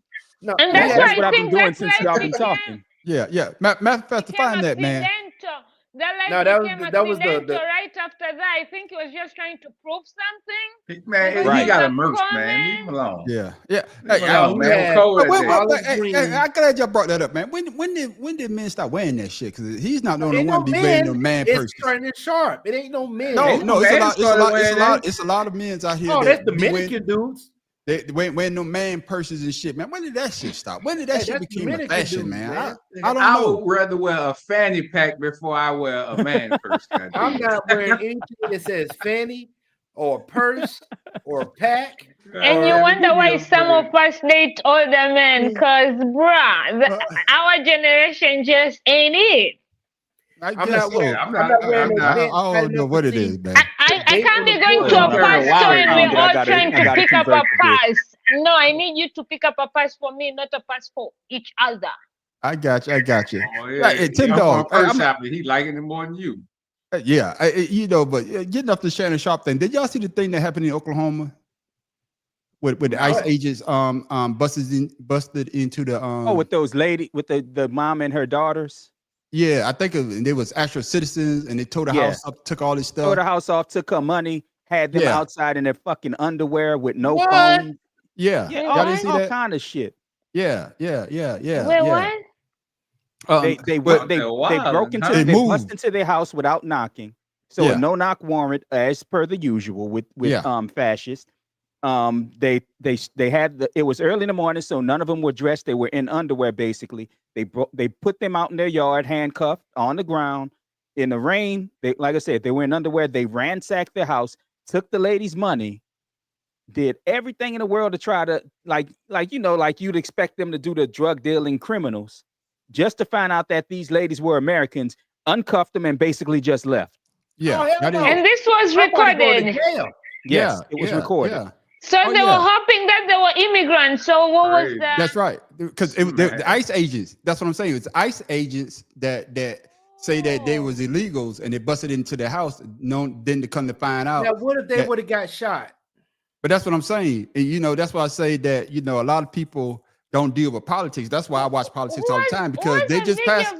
No, And that's That's why what I I've been think doing that since y'all life been became. talking. Yeah. Matter of fact, to Became find that, man. accidental. That life No, that was became that was accidental the right after that. I think he was just trying to prove something. Man, Because he he got a was merch, man. Leave coming. him alone. Yeah. Leave him Hey, alone, he man. had- Cold Wait, that wait, day. wait, hey, I'm glad y'all brought that up, man. When did men start wearing that shit? Because he's not the only ain't one no be wearing no men. man It's purses. Shannon Sharp. It ain't no men. No, Ain't no, no man started wearing that. it's a lot of men out here. Oh, that that's be Dominican dudes. They wearing no man purses and shit, man. When did that shit stop? When did that shit that's become a Dominican fashion, dudes, man? man. I don't I know. would rather wear a fanny pack before I wear a man purse. I'm not wearing anything that says fanny or purse or pack. And you wonder why some of us date older men, cause our generation just ain't it. I I'm guess not so. wearing. I'm I'm not- not wearing I'm no not- pants I tight don't know enough what to it see. is, man. I Date can't on be the going floor. to a I'm wearing a past store wallet. and I we're all gotta trying to convert pick up to a this. pass. No, I need you to pick up a pass for me, not a pass for each other. I got you. Oh, Right, hey, Tim I'm Dog, a purse I'm- shopper. He liking it more than you. Yeah, but getting off the Shannon Sharp thing. Did y'all see the thing that happened in Oklahoma with the ICE agents busted into the with those with the mom and her daughters. Yeah, I think there was actual citizens, and they tore the house up, took all this stuff. Tore the house off, took her money, had them outside in their fucking underwear with no phone. Yeah, all, didn't see all that? kind of shit. Yeah. Wait, what? They broke into They moved. bust into their house without knocking. So a no knock warrant, as per the usual with fascists. They had it was early in the morning, so none of them were dressed. They were in underwear basically. They put them out in their yard, handcuffed on the ground in the rain. Like I said, they were in underwear. They ransacked their house, took the lady's money, did everything in the world to try to like you'd expect them to do to drug dealing criminals, just to find out that these ladies were Americans, uncuffed them, and basically just left. Yeah, and this was recorded. Yes, it was recorded. Yeah. So they were hoping that they were immigrants. So what was that? That's right, because the ICE agents. That's what I'm saying. It's ICE agents that say that they was illegals and they busted into their house. Then to come to find out. Now, what if they would have got shot? But that's what I'm saying. And, that's why I say that a lot of people don't deal with politics. That's why I watch politics all the time, because they just pass.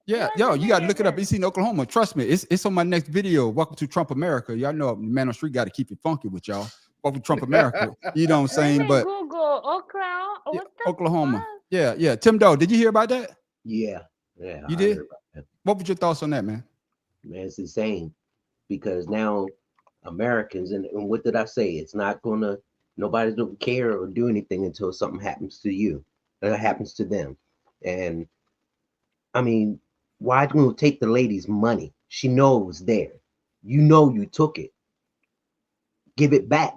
Yeah, you got to look it up. It's in Oklahoma. Trust me, it's on my next video. Welcome to Trump America. Y'all know man on the street got to keep it funky with y'all. Welcome to Trump America. You know what I'm saying? But Google Oklahoma. Yeah. Tim Dog, did you hear about that? Yeah. You did? What were your thoughts on that, man? Man, it's insane, because now Americans, and what did I say? It's not gonna, nobody don't care or do anything until something happens to you, or happens to them. And I mean, why do you take the lady's money? She knows there. You took it. Give it back.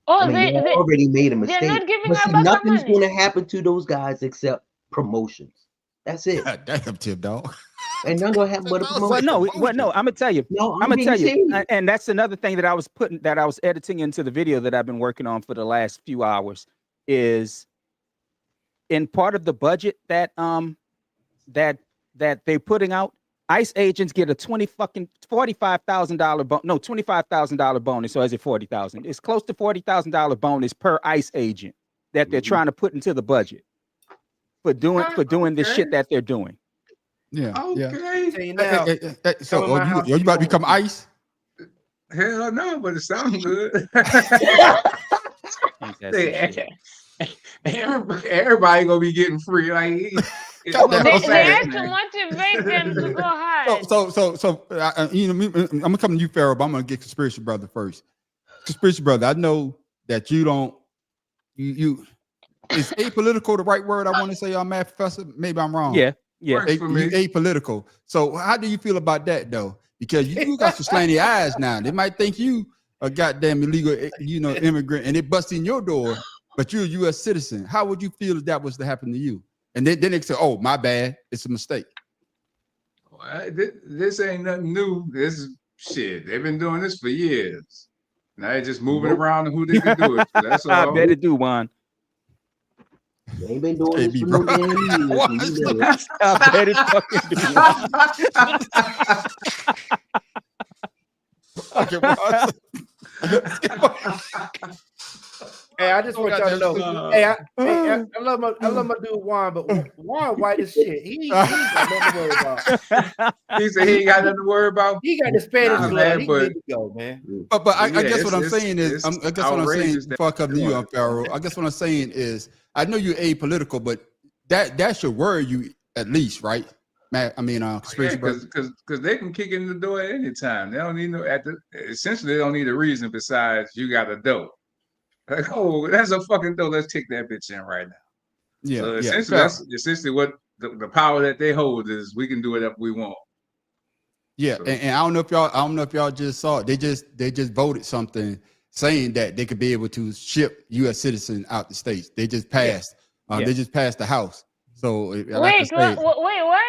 Oh, I mean, they already made a mistake. They're not giving But her see, back her nothing's money. gonna happen to those guys except promotions. That's it. Damn, Tim Dog. Ain't nothing gonna happen but a promotion. Well, no, I'm gonna tell you. No, I'm gonna tell you, serious. and that's another thing that I was editing into the video that I've been working on for the last few hours, is in part of the budget that they're putting out. ICE agents get a $25,000 bonus. So is it 40,000? It's close to $40,000 bonus per ICE agent that they're trying to put into the budget for doing the shit that they're doing. Yeah. Okay. So you about to become ICE? Hell no, but it sounds good. Everybody gonna be getting free. Like they have to motivate them to go hard. So I'm gonna come to you, Pharaoh, but I'm gonna get Conspiracy Brother first. Conspiracy Brother, I know that you don't. Is apolitical the right word? I want to say, Matt Professor. Maybe I'm wrong. Yeah. You apolitical. So how do you feel about that though? Because you got some slanty eyes now. They might think you a goddamn illegal, immigrant, and they bust in your door, but you're a U.S. citizen. How would you feel if that was to happen to you? And then they say, "Oh, my bad, it's a mistake." Well, this ain't nothing new. This is shit. They've been doing this for years. Now they're just moving around who they can do it. That's all. I bet it do, Juan. They ain't been doing this for no damn years. I bet it fucking do. Hey, I just want y'all to know. Hey, I love my dude Juan, but Juan white as shit. He ain't got nothing to worry about. He said he ain't got nothing to worry about. He got the Spanish blood. Man, he good to go, man. But I guess what I'm saying is, I guess what I'm saying before I come to you, Pharaoh. I guess what I'm saying is, I know you're apolitical, but that's your word, you at least, right? Matt, I mean, because they can kick in the door at any time. They don't need essentially they don't need a reason besides you got a dope. Like, oh, that's a fucking dope. Let's kick that bitch in right now. Yeah. So essentially, that's essentially what the power that they hold is. We can do whatever we want. Yeah, so, and I don't know if y'all just saw it. They just voted something saying that they could be able to ship U.S. citizens out the states. They just passed. They just passed the House. So wait, what?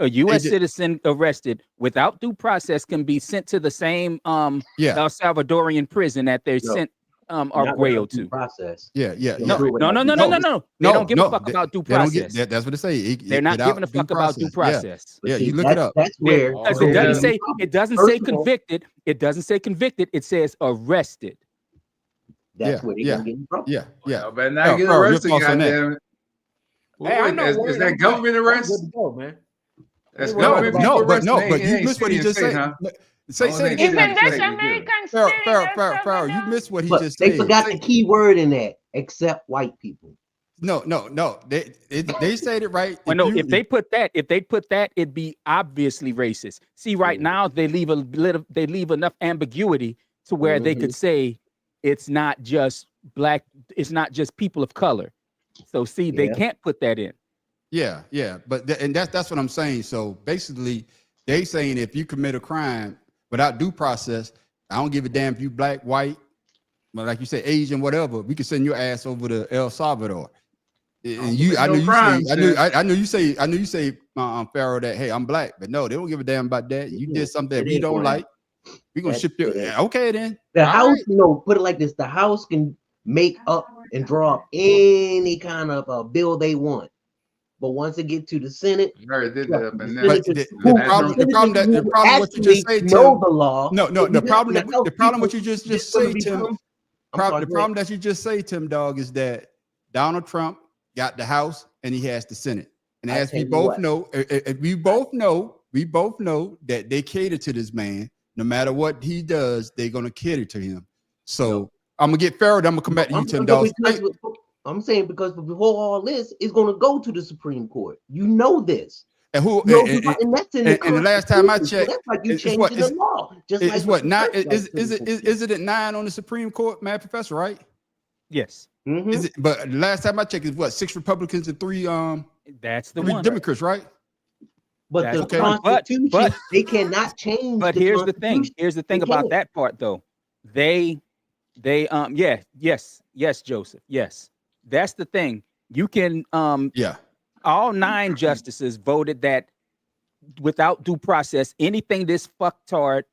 A U.S. citizen arrested without due process can be sent to the same El Salvadorian prison that they're sent Arguello to. Process. No. They don't give a fuck about due process. That's what they say. They're not giving a fuck about due process. Yeah, you look it up. That's where it doesn't say convicted. It doesn't say convicted. It says arrested. That's where they're gonna get in trouble. Yeah. Well, but now get arrested, goddamn. Is that government arrest? That's but you missed what he just said. Say even that's American Pharaoh, you missed what he just said. They forgot the key word in that, except white people. No. They said it right. Well, no, if they put that, it'd be obviously racist. See, right now they leave enough ambiguity to where they could say it's not just black, it's not just people of color. So see, they can't put that in. Yeah, but that's what I'm saying. So basically, they saying if you commit a crime without due process, I don't give a damn if you black, white, but like you say, Asian, whatever. We can send your ass over to El Salvador. And I know you say, Pharaoh, that hey, I'm black, but no, they don't give a damn about that. You did something that we don't like. We're gonna ship you. Okay, then. The House, put it like this: the House can make up and draw up any kind of bill they want. But once it get to the Senate, the problem what you just say, Tim, know the law. The problem what you just say, Tim. The problem that you just say, Tim Dog, is that Donald Trump got the House and he has the Senate. And as we both know, we both know that they cater to this man. No matter what he does, they're gonna cater to him. So I'm gonna get Pharaoh. I'm gonna come back to you, Tim Dog. I'm saying because before all this is going to go to the Supreme Court. You know this. And who? And that's in the last time I checked, that's like you changing the law. Just it's what not? Is it at 9 on the Supreme Court, Mad Professor? Right? Yes. Is it? But the last time I checked, is what 6 Republicans and 3 That's the 3 one. Democrats, right? But that's the Constitution, they cannot change. But here's the thing. Here's the thing about that part, though. Yes, Joseph. Yes. That's the thing. You can all 9 justices voted that without due process, anything this fucktard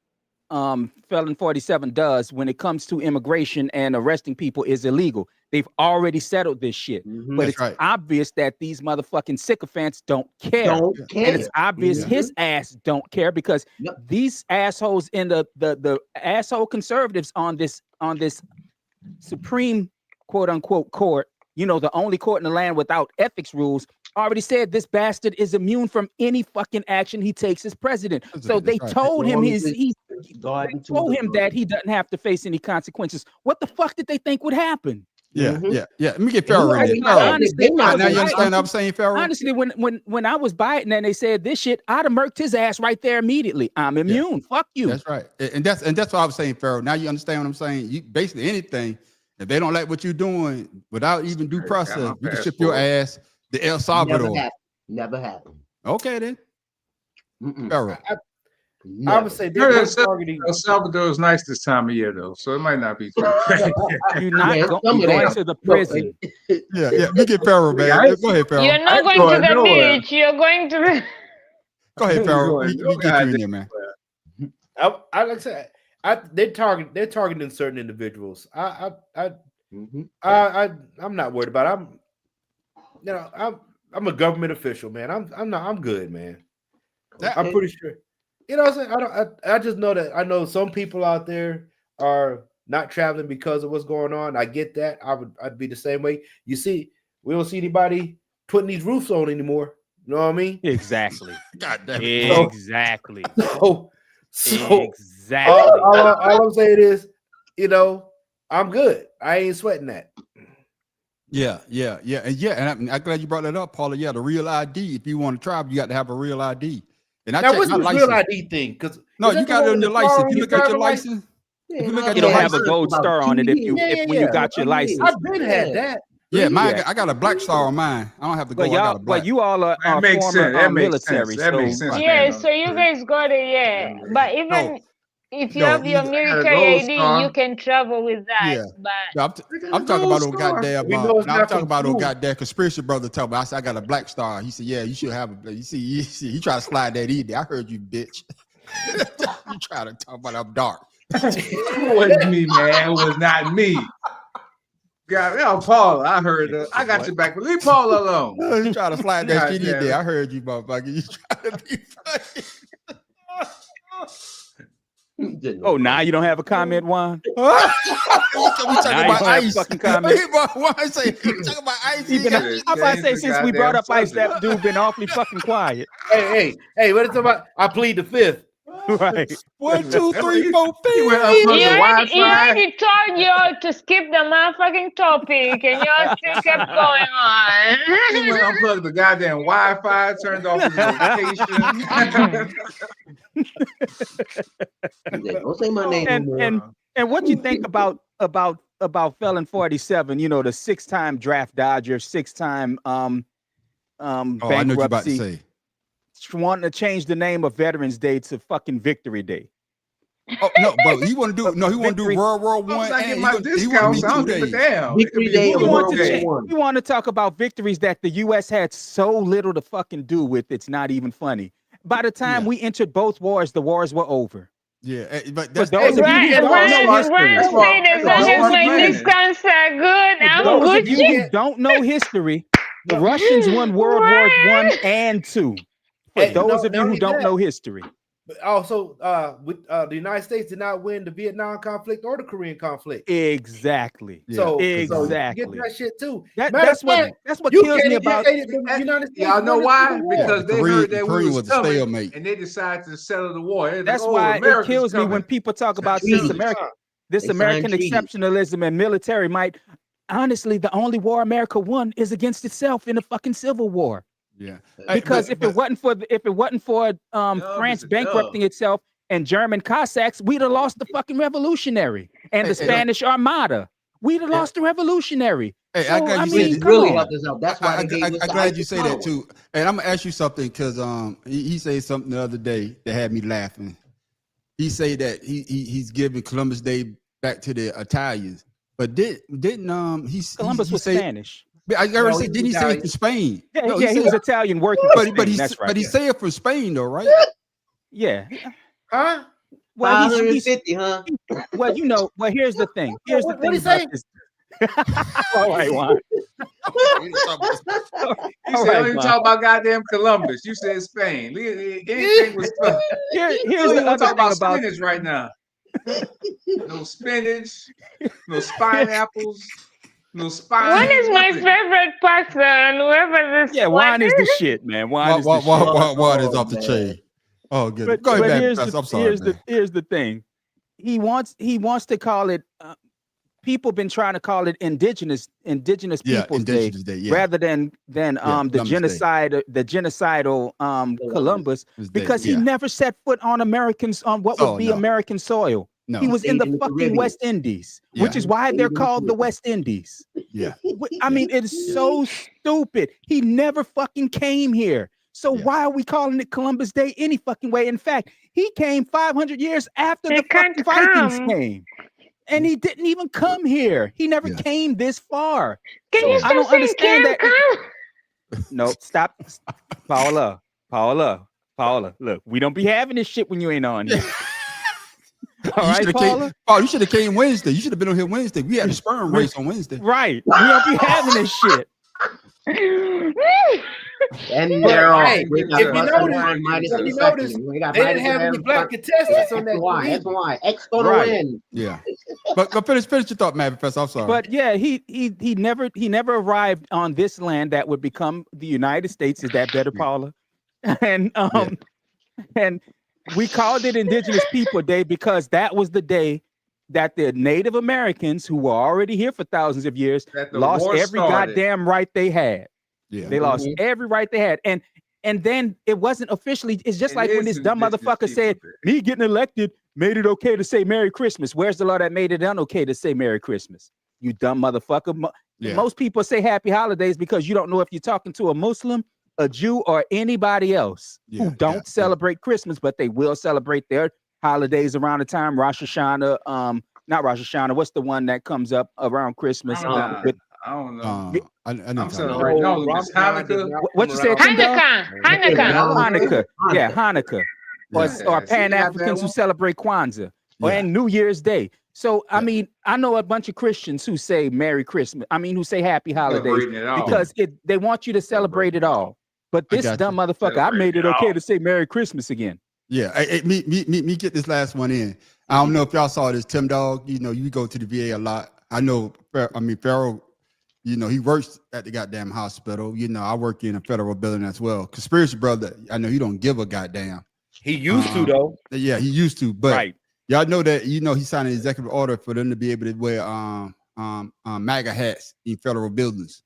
felon 47 does when it comes to immigration and arresting people is illegal. They've already settled this shit. But it's obvious that these motherfucking sycophants don't care. And it's obvious his ass don't care because these assholes in the asshole conservatives on this Supreme quote unquote court, the only court in the land without ethics rules, already said this bastard is immune from any fucking action he takes as president. So they told him that he doesn't have to face any consequences. What the fuck did they think would happen? Yeah. Let me get Pharaoh ready. Honestly, now you understand what I'm saying, Pharaoh? Honestly, when I was Biden and they said this shit, I'd have murked his ass right there immediately. I'm immune. Fuck you. That's right. And that's what I was saying, Pharaoh. Now you understand what I'm saying. You basically anything. If they don't like what you're doing, without even due Got process, my you can ship your passport. ass to El Salvador. Never happened. Okay then. Mm-mm. Pharaoh. I would say they're targeting. El Salvador is nice this time of year, though, so it might not be too crazy. You're not Yeah, you're some of going them. to the prison. Yeah. We get Pharaoh, man. Yeah, Go ahead, Pharaoh. You're not going to the nowhere. beach. You're going to the. Go ahead, Pharaoh. Going We no get you in there, man. I like I said, they're targeting certain individuals. I'm not worried about it. I'm a government official, man. I'm good, man. I'm pretty sure. You know what I'm saying? I just know that I know some people out there are not traveling because of what's going on. I get that. I'd be the same way. You see, we don't see anybody putting these roofs on anymore. You know what I mean? Exactly. God damn it. Exactly. So Exactly. all I'm saying is, I'm good. I ain't sweating that. Yeah. And I'm glad you brought that up, Paula. Yeah, the real ID. If you want to travel, you got to have a real ID. And I Now, checked what's my the license. real ID thing? Because No, you got it on your license. You look at your license. If you look at It'll your have a license. gold star on it when you got your license. I've been had that. Yeah, mine. I got a black star on mine. I don't have to go. But you all are That makes former sense. That makes military. sense. That makes sense. Yeah, so you guys got it, yeah. But even if you have your military ID, you can travel with that. Yeah. But I'm talking about old goddamn. I'm talking about old school. goddamn conspiracy brother. Talking about. I said I got a black star. He said, "Yeah, you should have a." You see, he try to slide that in there. I heard you, bitch. You try to talk about I'm dark. It wasn't me, man. It was not me. God, Paula, I heard her. I got your back, but leave Paula alone. You try to slide that shit in damn it. there. I heard you, motherfucker. You try to be funny. Oh, now you don't have a comment, Juan? We talking Now you about don't have a ice. Fucking comment. Why say talking about ice? I'm about to say, since we brought up ice, that dude been awfully fucking quiet. Hey, what is it about? I plead the fifth. Right. 1, 2, 3, 4, 5. you already told you to skip the motherfucking topic, and you still kept going on. He went unplugged the goddamn Wi-Fi, turned off his notification. Don't say my name anymore. And what you think about Felon 47? You know, the 6-time draft dodger, 6-time I know what you're about to bankruptcy, say. wanting to change the name of Veterans Day to fucking Victory Day. Oh no, but he want to do World War I I. get my discounts. I don't give a damn. Victory Day We or want World to War I. we want to talk about victories that the U.S. had so little to fucking do with. It's not even funny. By the time we entered both wars, the wars were over. Yeah, but For that's those of you who don't know history, Ron said as long as my discounts are good, I'm those of good. you who don't know history, the Russians won World War I and II. For those of you who don't know history. But also, the United States did not win the Vietnam conflict or the Korean conflict. Exactly. So exactly. you get that shit too. That's what kills me about the United States. Y'all know why? Because they heard that we was a coming, stalemate. and they decided to settle the war. That's why it kills me when people talk about this American exceptionalism and military might. Honestly, the only war America won is against itself in the fucking Civil War. Yeah, Because if it wasn't for France bankrupting itself and German Cossacks, we'd have lost the fucking Revolutionary and the Spanish Armada. We'd have lost the Revolutionary. Hey, so, I'm glad you said really helped us out. That's why I'm glad you say that too. And I'm gonna ask you something because he said something the other day that had me laughing. He said that he's giving Columbus Day back to the Italians, but didn't Columbus was Spanish? I never said. Didn't he say it for Spain? Yeah, no, he was Italian working. But he said it for Spain though, right? Yeah. Huh? Well, 550, huh? Well, well, here's the thing. Here's the thing. What he say? All right, Juan. You said only talk about goddamn Columbus. You said Spain. Anything was fun. Here's the other talk thing about about spinach right now. No spinach, no pineapples, no spine. One is my favorite person. Whoever this. Yeah, wine is the shit, man. Wine is the shit. Wine is off the chain. Oh, good. But, Go ahead, man. Here's the thing. He wants to call it. People been trying to call it Indigenous Peoples Day, rather than the genocidal Columbus, because he never set foot on what would be American soil. No. He was in the In the fucking Caribbean. West Indies, Yeah. which is why Stayed they're in the called the Caribbean. West Indies. Yeah. I mean, it is so stupid. He never fucking came here. So Yeah. why are we calling it Columbus Day any fucking way? In fact, he came 500 years after They the fucking can't Vikings come. came. And he didn't even come here. He never Yeah. came this far. Can So you I stop don't saying understand can't that. come? No, stop. Paula. Look, we don't be having this shit when you ain't on here. All You right, should have Paula? came. Oh, you should have came Wednesday. You should have been on here Wednesday. We had a sperm race on Wednesday. Right. We don't be having this shit. And But, they're hey, all. We if got you Buster notice- Wine minus if the you second. notice, We got they didn't have any black contestants on that. That's why. That's why. X gonna Right. win. Yeah. But finish your thought, man, Professor. I'm sorry. But yeah, he never arrived on this land that would become the United States. Is that better, Paula? And and we called it Indigenous People Day because that was the day that the Native Americans, who were already here for thousands of years, That the lost war every started. goddamn right they had. yeah. They lost every right they had. And then it wasn't officially, it's just It like when is this dumb Indigenous motherfucker said, People Day. me getting elected made it okay to say Merry Christmas. Where's the law that made it okay to say Merry Christmas? You dumb motherfucker. Yeah. Most people say happy holidays because you don't know if you're talking to a Muslim, a Jew, or anybody else who don't celebrate Christmas, but they will celebrate their holidays around the time. Rosh Hashanah, not Rosh Hashanah. What's the one that comes up around Christmas? Ramadan. With, I don't know. I know I'm celebrating. No, it's Hanukkah. what you said, Tim Dog? Hanukkah. Yeah, Hanukkah. Or Yeah, Pan see, I got Africans that who one. celebrate Kwanzaa Yeah. and New Year's Day. So I Yeah. mean, I know a bunch of Christians who say Merry Christmas. I mean, who say Happy Holidays Celebrating it all. because they want you to celebrate it all. But this got dumb you. motherfucker, I made it Celebrate it okay all. to say Merry Christmas again. Yeah. Hey, me get this last one in. I don't know if y'all saw this, Tim Dog. You know, you go to the VA a lot. I know. Pharaoh. You know, he works at the goddamn hospital. You know, I work in a federal building as well. Conspiracy brother, I know he don't give a goddamn. He used to though. Yeah, he used to, but Right. y'all know that, you know, he signed an executive order for them to be able to wear MAGA hats in federal buildings.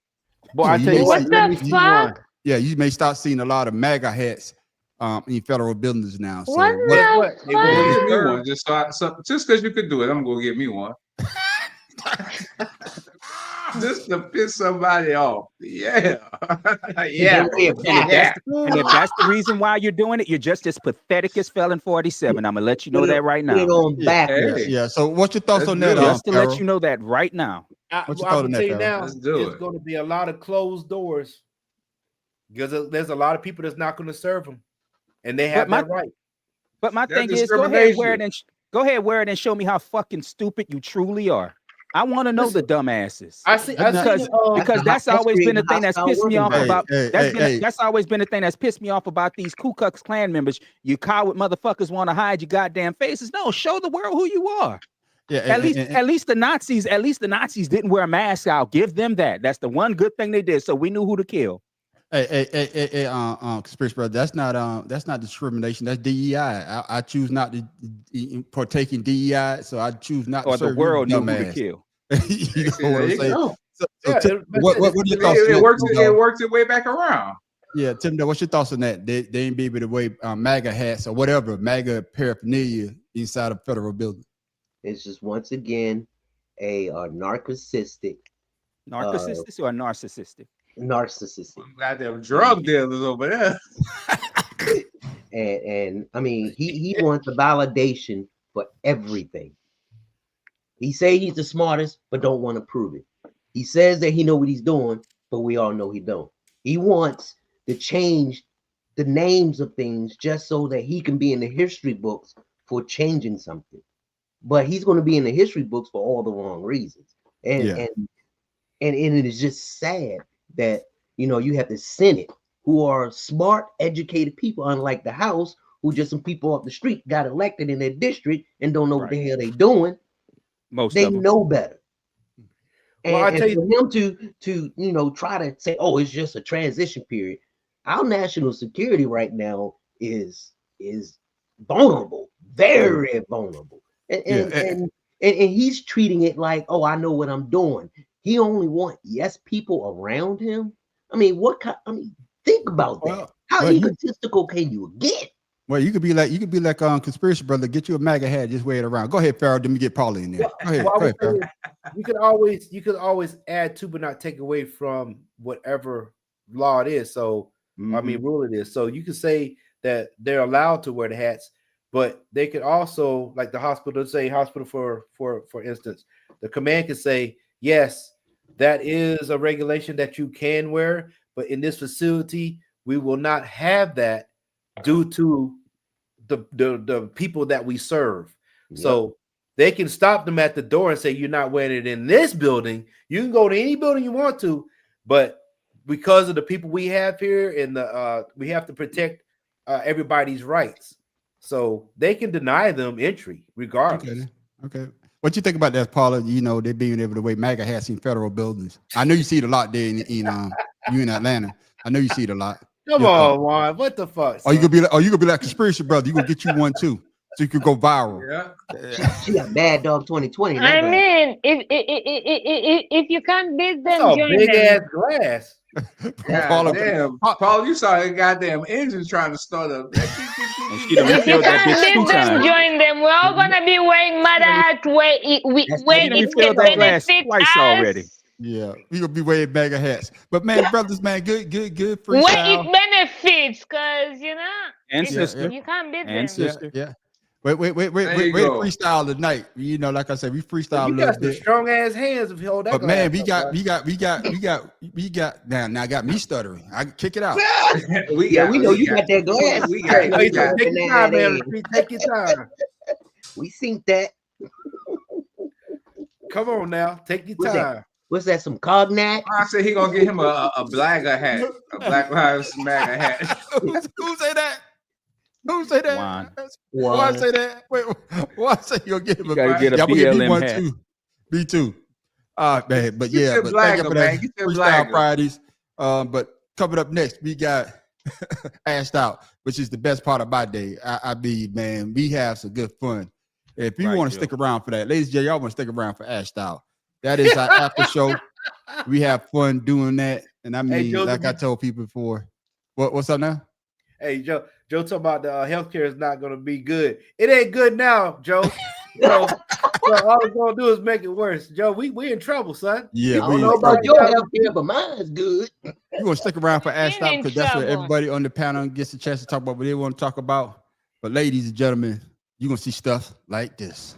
Boy, So I you tell you may what. What let the me see fuck? one. Yeah, you may start seeing a lot of MAGA hats in federal buildings now. So What what, the What? They fuck? will Give me serve. one, just just because you could do it, I'm gonna get me one. Just to piss somebody off. Yeah. Yeah. And if that's the reason why you're doing it, you're just as pathetic as Felon 47. I'm gonna let you know that right Put it now. on yeah, backwards. yeah. So what's your thoughts Let's on do that? it. Just to let Pharaoh? you know that right now. What you I thought will on tell that, you Pharaoh? now, Let's do there's it. going to be a lot of closed doors because there's a lot of people that's not going to serve them, and they have my- that right. But my That's thing is, go ahead, wear it discrimination. and go ahead, wear it and show me how fucking stupid you truly are. I want to know the dumbasses. I see. Because that's always been the thing that's pissed me off Hey, about. hey, That's always been the thing that's pissed me off about these Ku Klux Klan members. You coward motherfuckers want to hide your goddamn faces. No, show the world who you are. Yeah, At least the Nazis didn't wear a mask. I'll give them that. That's the one good thing they did. So we knew who to kill. Hey, conspiracy brother, that's not discrimination. That's DEI. I choose not to partake in DEI, so I choose not Or to the serve world you, knew who to dumbass. kill. You know what I'm saying? go. So Yeah, Tim, but what are your thoughts? on It that, works. Tim It Dog? works its way back around. Yeah, Tim, what's your thoughts on that? They ain't be able to wear MAGA hats or whatever MAGA paraphernalia inside a federal building. It's just once again a narcissistic. Narcissistic or narcissistic? Narcissistic. Goddamn drug dealers over there. And I mean he wants the validation for everything. He say he's the smartest, but don't want to prove it. He says that he know what he's doing, but we all know he don't. He wants to change the names of things just so that he can be in the history books for changing something. But he's going to be in the history books for all the wrong reasons. And it is just sad that you have the Senate, who are smart, educated people, unlike the House, who just some people off the street got elected in their district and don't know what the hell they doing. They know better. Well, And for him to try to say, oh, it's just a transition period. Our national security right now is vulnerable, very vulnerable. And he's treating it like, oh, I know what I'm doing. He only wants people around him. I mean, think about that. How egotistical can you get? Well, you could be like conspiracy brother. Get you a MAGA hat, just wear it around. Go ahead, Farrell. Let me get Paula in there. Go ahead, Farrell. You could always add to, but not take away from whatever law it is. So rule it is. So you could say that they're allowed to wear the hats, but they could also, like the hospital, for instance, the command can say, yes, that is a regulation that you can wear, but in this facility, we will not have that due to the people that we serve. Yep. So they can stop them at the door and say, you're not wearing it in this building. You can go to any building you want to, but because of the people we have here and we have to protect everybody's rights. So they can deny them entry regardless. Okay. What you think about that, Paula? You know, they being able to wear MAGA hats in federal buildings. I know you see it a lot there in you in Atlanta. I know you see it a lot. Come on, Juan. What the fuck? Are you gonna be like conspiracy brother? You gonna get you one too, so you could go viral. Yeah. She a bad dog 2020. I mean, if you can't beat them, join big them. Ass glass. God damn, Paul, you saw a goddamn engine trying to start up. If you can't beat them, join them. We're all gonna be wearing MAGA hats where it can benefit us already. Yeah, we gonna be wearing MAGA hats. But man, brothers, man, good freestyle. Where it benefits, cause and sister, you can't beat and them. sister. Yeah. Wait, freestyle tonight. You know, like I said, we freestyle a little bit. Strong ass hands if you hold that. But man, we got now got me stuttering. I can kick it out. we know you got that glass. Take your time, man. Take your time. We synced that. Come on now, take your time. What's that? Some cognac? I said he gonna get him a blagger hat, a Black Lives Matter hat. Who say that? Who say that? Why say that? Wait, why say you'll get him a BLM hat? Me too. Man, but yeah, but thank you for that Freestyle Fridays. But coming up next, we got Ashed Out, which is the best part of my day. I mean, man, we have some good fun. If you want to stick around for that, ladies and gentlemen, y'all want to stick around for Ashed Out. That is our after show. We have fun doing that. And I mean, like I told people before. What's up now? Hey, Joe talking about the healthcare is not going to be good. It ain't good now, Joe. So all it's going to do is make it worse. Joe, we in trouble, son. Yeah, I don't know about your healthcare, but mine's good. You want to stick around for Ashed Out because that's what everybody on the panel gets a chance to talk about what they want to talk about. But ladies and gentlemen, you're going to see stuff like this.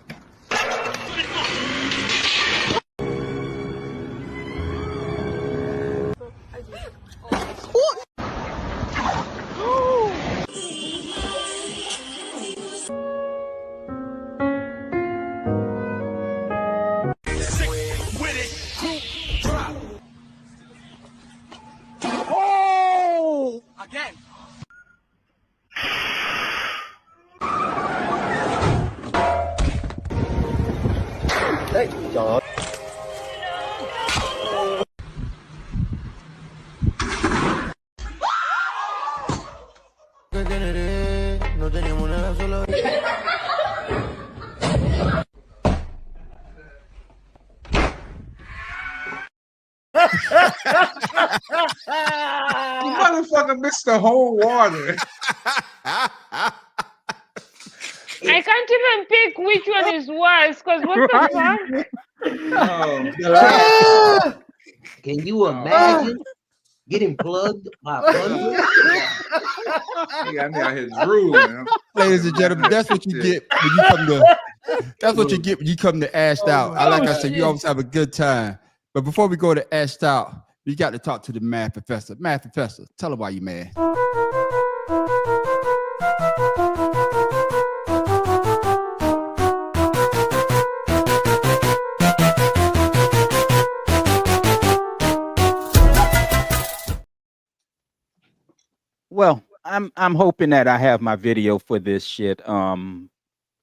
Again. Thank you, John. No teníamos nada solo. You motherfucker missed the whole water. I can't even pick which one is worse, because what the fuck? Can you imagine getting plugged by a plumber? He got me out here drooling. Ladies and gentlemen, that's what you get when you come to. That's what you get when you come to Ashed Out. Like I said, you always have a good time. But before we go to Ashed Out, you got to talk to the math professor. Math professor, tell her why you mad. Well, I'm hoping that I have my video for this shit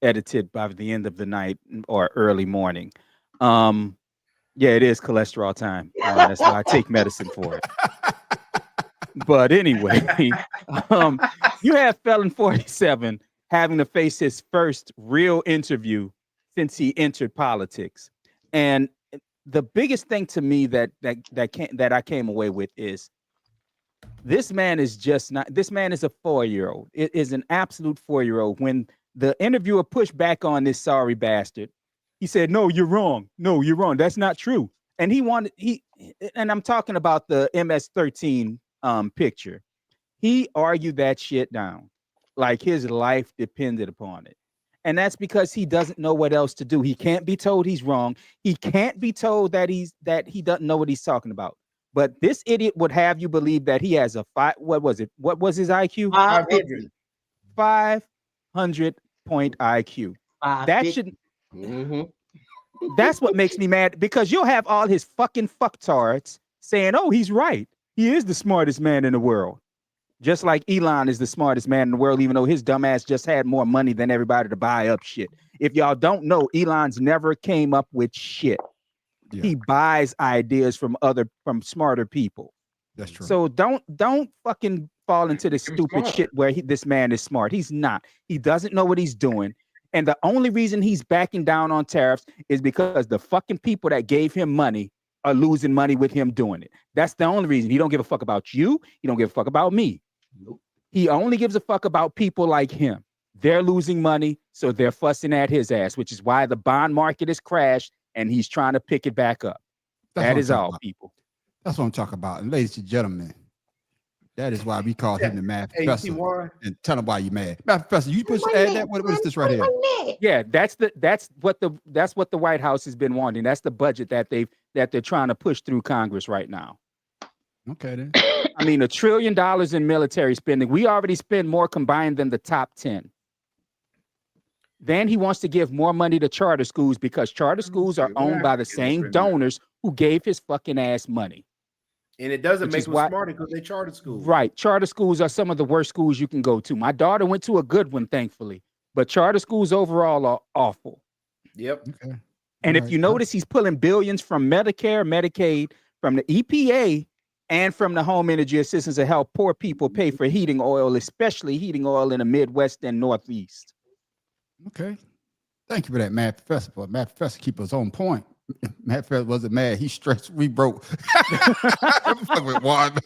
edited by the end of the night or early morning. Yeah, it is cholesterol time. That's why I take medicine for it. But anyway, you have Felon 47 having to face his first real interview since he entered politics. And the biggest thing to me that I came away with is This man is just not. This man is a 4-year-old. It is an absolute 4-year-old. When the interviewer pushed back on this sorry bastard, he said, "No, you're wrong. No, you're wrong. That's not true." And and I'm talking about the MS-13 picture. He argued that shit down like his life depended upon it. And that's because he doesn't know what else to do. He can't be told he's wrong. He can't be told that he doesn't know what he's talking about. But this idiot would have you believe that he has a what was it? What was his IQ? 500. 500 point IQ. That should That's what makes me mad, because you'll have all his fucking fucktards saying, "Oh, he's right. He is the smartest man in the world." Just like Elon is the smartest man in the world, even though his dumbass just had more money than everybody to buy up shit. If y'all don't know, Elon's never came up with shit. Yeah. He buys ideas from smarter people. That's true. So don't fucking fall into this stupid shit where this man is smart. He's not. He doesn't know what he's doing. And the only reason he's backing down on tariffs is because the fucking people that gave him money are losing money with him doing it. That's the only reason. He don't give a fuck about you. He don't give a fuck about me. Nope. He only gives a fuck about people like him. They're losing money, so they're fussing at his ass, which is why the bond market has crashed and he's trying to pick it back up. That is all, people. That's what I'm talking about. And ladies and gentlemen, that is why we call him the Math Professor. And tell him why you mad. Math Professor, you supposed to add that? What is this right here? Yeah, that's what the White House has been wanting. That's the budget that they're trying to push through Congress right now. Okay, then. I mean, $1 trillion in military spending. We already spend more combined than the top 10. Then he wants to give more money to charter schools because charter schools are owned by the same donors who gave his fucking ass money. And it doesn't make them smarter because they charter schools. Right. Charter schools are some of the worst schools you can go to. My daughter went to a good one, thankfully. But charter schools overall are awful. Yep. Okay. And if you notice, he's pulling billions from Medicare, Medicaid, from the EPA, and from the Home Energy Assistance to help poor people pay for heating oil, especially heating oil in the Midwest and Northeast. Okay. Thank you for that, Matt Professor. But Matt Professor keep us on point. Matt Professor wasn't mad. He stressed. We broke. Fuck with Juan.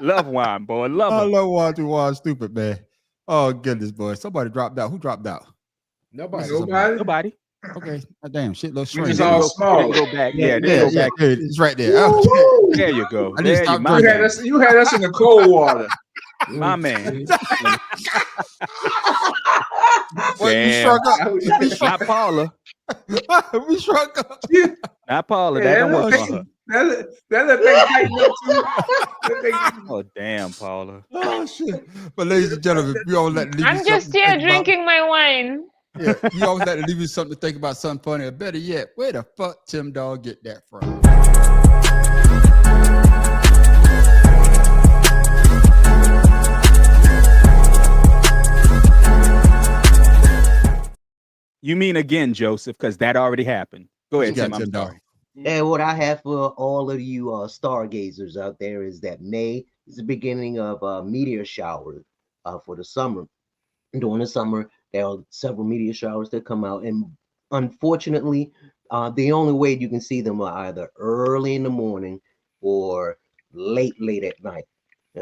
Love Juan, boy. Love him. I love Juan too. Juan stupid, man. Oh, goodness, boy. Somebody dropped out. Who dropped out? Nobody. Okay. Oh, damn, shit looks strange. It's all small. Go back. Yeah, go back. It's right there. Oh, there you go. I didn't stop you had us in the cold water. My man. We shrunk up. Not Paula. We shrunk up. Not Paula. That don't work for her. Oh, damn, Paula. Oh, shit. But ladies and gentlemen, we all let leave I'm just here drinking my wine. Yeah, you always let leave you something to think about, something funny. Or better yet, where the fuck Tim Dog get that from? You mean again, Joseph, because that already happened. Go ahead, Tim. I'm sorry. And what I have for all of you stargazers out there is that May is the beginning of meteor showers for the summer. During the summer, there are several meteor showers that come out, and unfortunately, the only way you can see them are either early in the morning or late at night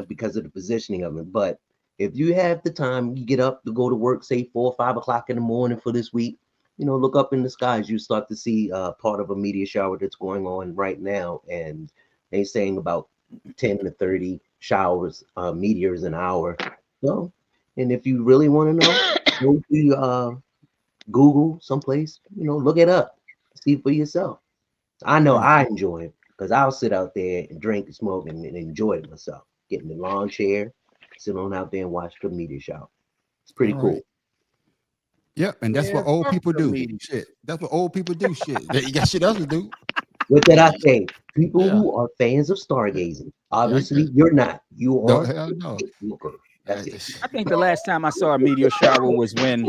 because of the positioning of it. But if you have the time, you get up to go to work, say 4 or 5 o'clock in the morning for this week, look up in the skies, you start to see part of a meteor shower that's going on right now. And they're saying about 10 to 30 showers, meteors an hour. So, and if you really want to know, go to Google someplace, look it up, see for yourself. I know I enjoy it because I'll sit out there and drink and smoke and enjoy it myself. Get in the lawn chair, sit on out there and watch the meteor shower. It's pretty cool. Yep, and that's what old people do. Shit, that's what old people do. Shit, you got shit else to do. What did I say? People who are fans of stargazing. Obviously, you're not. You are. No. That's it. I think the last time I saw a meteor shower was when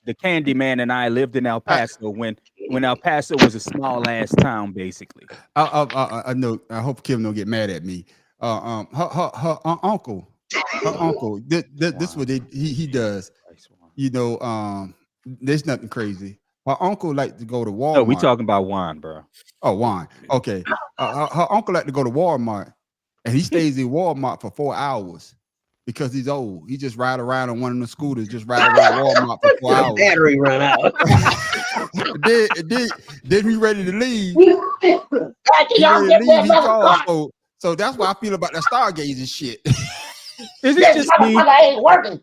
the Candyman and I lived in El Paso. When El Paso was a small ass town, basically. I know. I hope Kim don't get mad at me. Her uncle. This what he does. There's nothing crazy. Her uncle like to go to Walmart. No, we talking about wine, bro. Oh, wine. Okay. Her uncle like to go to Walmart and he stays in Walmart for 4 hours because he's old. He just ride around on one of the scooters, just ride around Walmart for 4 hours. Battery run out. then we ready to leave. He calls, so that's why I feel about that stargazing shit. Is it just me? Ain't working.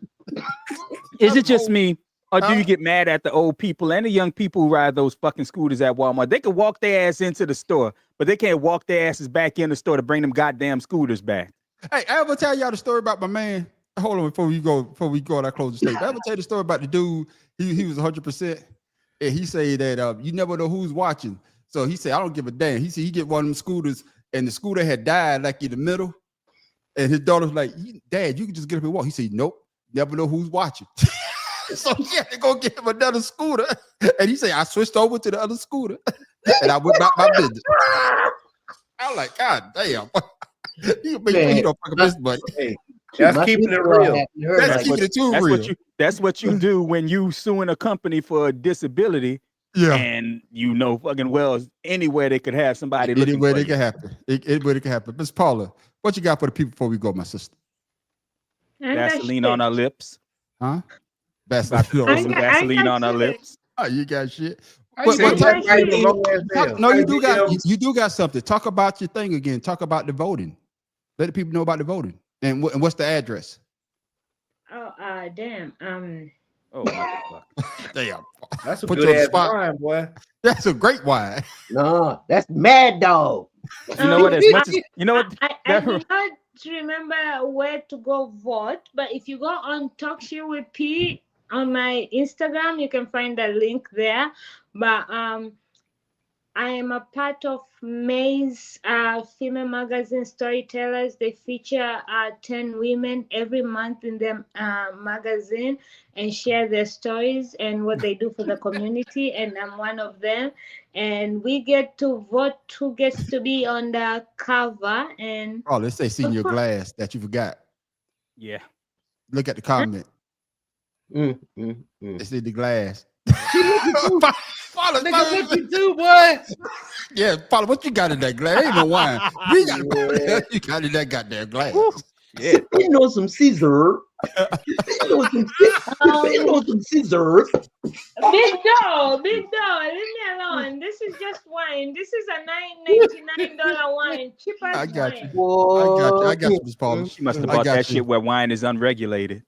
Is it just me? Or do you get mad at the old people and the young people who ride those fucking scooters at Walmart? They can walk their ass into the store, but they can't walk their asses back in the store to bring them goddamn scooters back. Hey, I ever tell y'all the story about my man? Hold on, before we go on our closing statement. I ever tell you the story about the dude? He was 100%, and he said that you never know who's watching. So he said, I don't give a damn. He said he get one of them scooters, and the scooter had died like in the middle, and his daughter was like, Dad, you can just get up and walk. He said, nope, never know who's watching. So he had to go get him another scooter. And he said, I switched over to the other scooter and I went about my business. I'm like, God damn. He don't fuck up his money. Hey, that's keeping it real. That's keeping it too real. That's what you do when you suing a company for a disability. Yeah. And you know fucking well anywhere they could have somebody looking anywhere for they you. can happen. Anywhere they can happen. Miss Paula, what you got for the people before we go, my sister? Vaseline on our lips. Huh? Vaseline on our lips. Oh, you got shit. No, you do got something. Talk about your thing again. Talk about the voting. Let the people know about the voting. And what's the address? Oh, damn. Oh, fuck. Damn. That's a Put good you on the ass spot. wine, boy. That's a great wine. No, that's Mad Dog. You know what? As much as you know what, I do not remember where to go vote, but if you go on Talk Shit with P on my Instagram, you can find the link there. But I am a part of May's female magazine Storytellers. They feature 10 women every month in their magazine and share their stories and what they do for the community. And I'm one of them. And we get to vote who gets to be on the cover. And let's say see in your glass that you forgot. Yeah. Look at the comment. It's in the glass. Follow, what you do, boy? Yeah, Paula, what you got in that glass? Ain't no wine. You got in that goddamn glass. Yeah. You know some Caesar. You know some Caesar. Big dog, leave me alone. This is just wine. This is a $9.99 wine. Cheap as I got wine. you. I got you, Miss Paula. She must have bought that shit where wine is unregulated.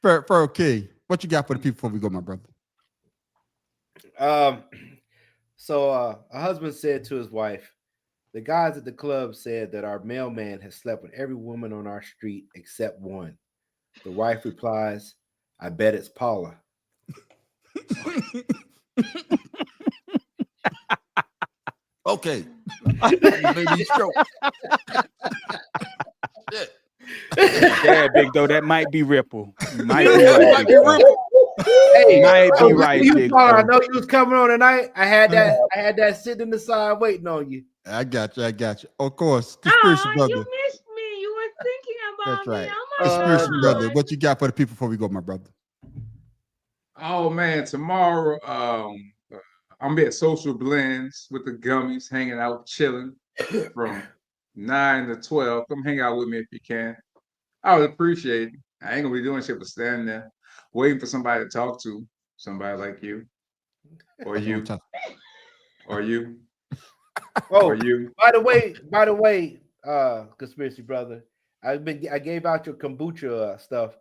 Furrow King, what you got for the people before we go, my brother? So a husband said to his wife, the guys at the club said that our mailman has slept with every woman on our street except one. The wife replies, I bet it's Paula. Okay. Maybe stroke. Yeah, big though. That might be Ripple. Might be right. Hey, might be right. I know you was coming on tonight. I had that sitting in the side waiting on you. I got you. Of course. Conspiracy brother. You missed me. You were thinking about That's right. me. Conspiracy brother. What you got for the people before we go, my brother? Oh man, tomorrow I'm at Social Blends with the gummies, hanging out, chilling from 9 to 12. Come hang out with me if you can. I would appreciate it. I ain't gonna be doing shit but standing there waiting for somebody to talk to, somebody like you, or you, or you. Oh, or you. By the way, conspiracy brother, I gave out your kombucha stuff.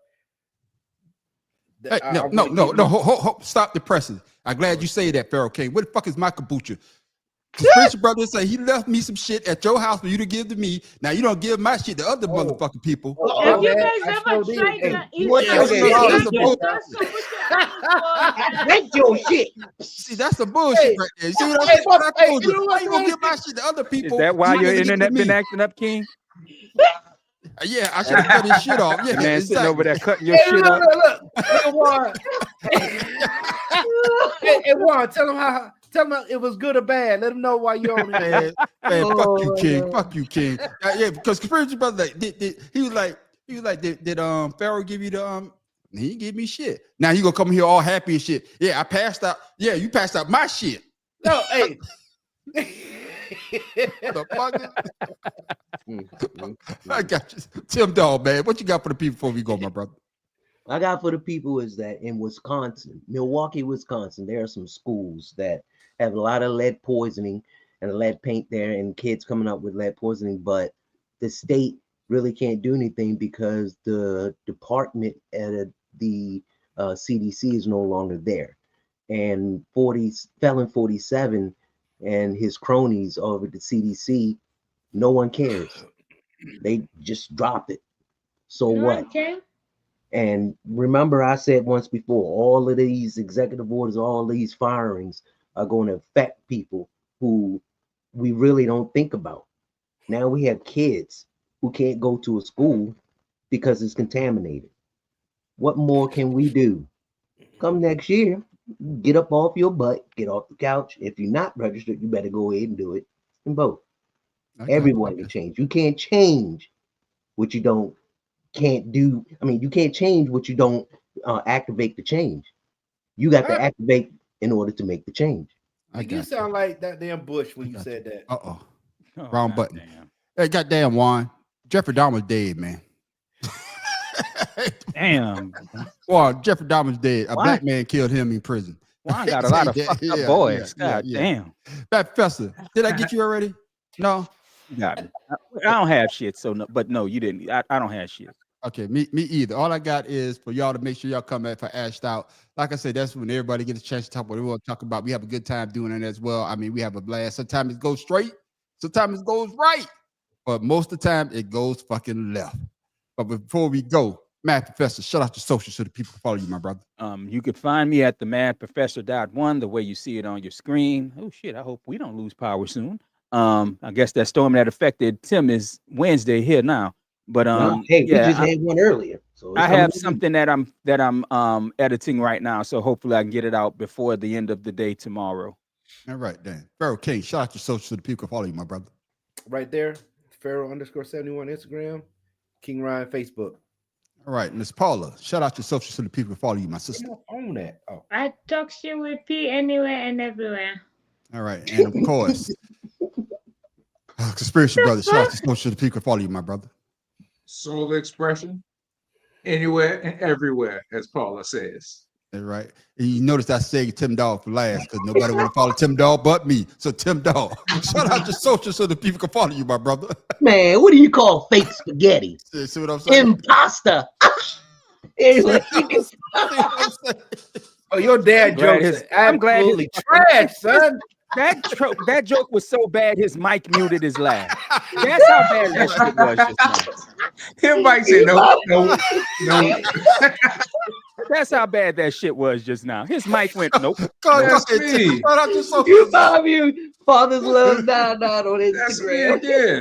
Hey, no, stop the pressing. I'm glad you say that, Furrow King. What the fuck is my kombucha? Conspiracy brother say he left me some shit at your house for you to give to me. Now you don't give my shit to other motherfucking people. Have you guys ever tried That's your shit. See, that's the bullshit right there. See what I told you? How you gonna give my shit to other people? Is that why your internet been acting up, King? Yeah, I should have cut his shit off. Yeah, man, sitting over there cutting your shit off. Look, Warren. Hey, Warren, tell him it was good or bad. Let him know why you're on it. Man, fuck you, King. Fuck you, King. Yeah, because conspiracy brother, he was like, did Furrow give you the He didn't give me shit. Now he gonna come here all happy and shit. Yeah, I passed out. Yeah, you passed out my shit. No, hey. I got you. Tim Dog, man. What you got for the people before we go, my brother? I got for the people is that in Wisconsin, Milwaukee, Wisconsin, there are some schools that have a lot of lead poisoning and lead paint there and kids coming up with lead poisoning, but the state really can't do anything because the department at the CDC is no longer there. And Felon 47 and his cronies over the CDC, no one cares. They just dropped it. So what? Okay. And remember, I said once before, all of these executive orders, all these firings are going to affect people who we really don't think about. Now we have kids who can't go to a school because it's contaminated. What more can we do? Come next year, get up off your butt, get off the couch. If you're not registered, you better go ahead and do it and vote. Okay, everyone can change. You can't change what you can't do. I mean, you can't change what you don't activate the change. You got to activate in order to make the change. You sound like that damn Bush when you said that. Wrong button. Damn. Hey, goddamn Juan. Jeffrey Dahmer's dead, man. Damn. Well, Jeffrey Dahmer's dead. A black man killed him in prison. Juan got a lot of fucked up boys. God damn. That Professor, did I get you already? No. You got me. I don't have shit, so no, but no, you didn't. I don't have shit. Okay, me either. All I got is for y'all to make sure y'all come back for Ashed Out. Like I said, that's when everybody gets a chance to talk what we want to talk about. We have a good time doing it as well. I mean, we have a blast. Sometimes it goes straight, sometimes it goes right, but most of the time it goes fucking left. But before we go, Mad Professor, shout out your socials so the people follow you, my brother. You could find me at the madprofessor.1, the way you see it on your screen. Oh shit, I hope we don't lose power soon. I guess that storm that affected Tim is Wednesday here now. But hey, we just had one earlier. So I have something that I'm editing right now, so hopefully I can get it out before the end of the day tomorrow. All right, then. Pharaoh King, shout out your socials so the people can follow you, my brother. Right there, Pharaoh_71 Instagram, King Ryan Facebook. All right, Miss Paula, shout out your socials so the people can follow you, my sister. Own that. Oh. I talk shit with P anywhere and everywhere. All right, and of course, Conspiracy Brother, shout out your socials so the people can follow you, my brother. Soul expression, anywhere and everywhere, as Paula says. All right. And you notice I say Tim Dog for last because nobody want to follow Tim Dog but me. So Tim Dog, shout out your socials so the people can follow you, my brother. Man, what do you call fake spaghetti? See what I'm saying? Imposter. Oh, your dad jokes are absolutely trash, son. That joke was so bad his mic muted his laugh. That's how bad that shit was just now. His mic said no. That's how bad that shit was just now. His mic went nope. That's me. You love you. Father's love down on Instagram. Yeah.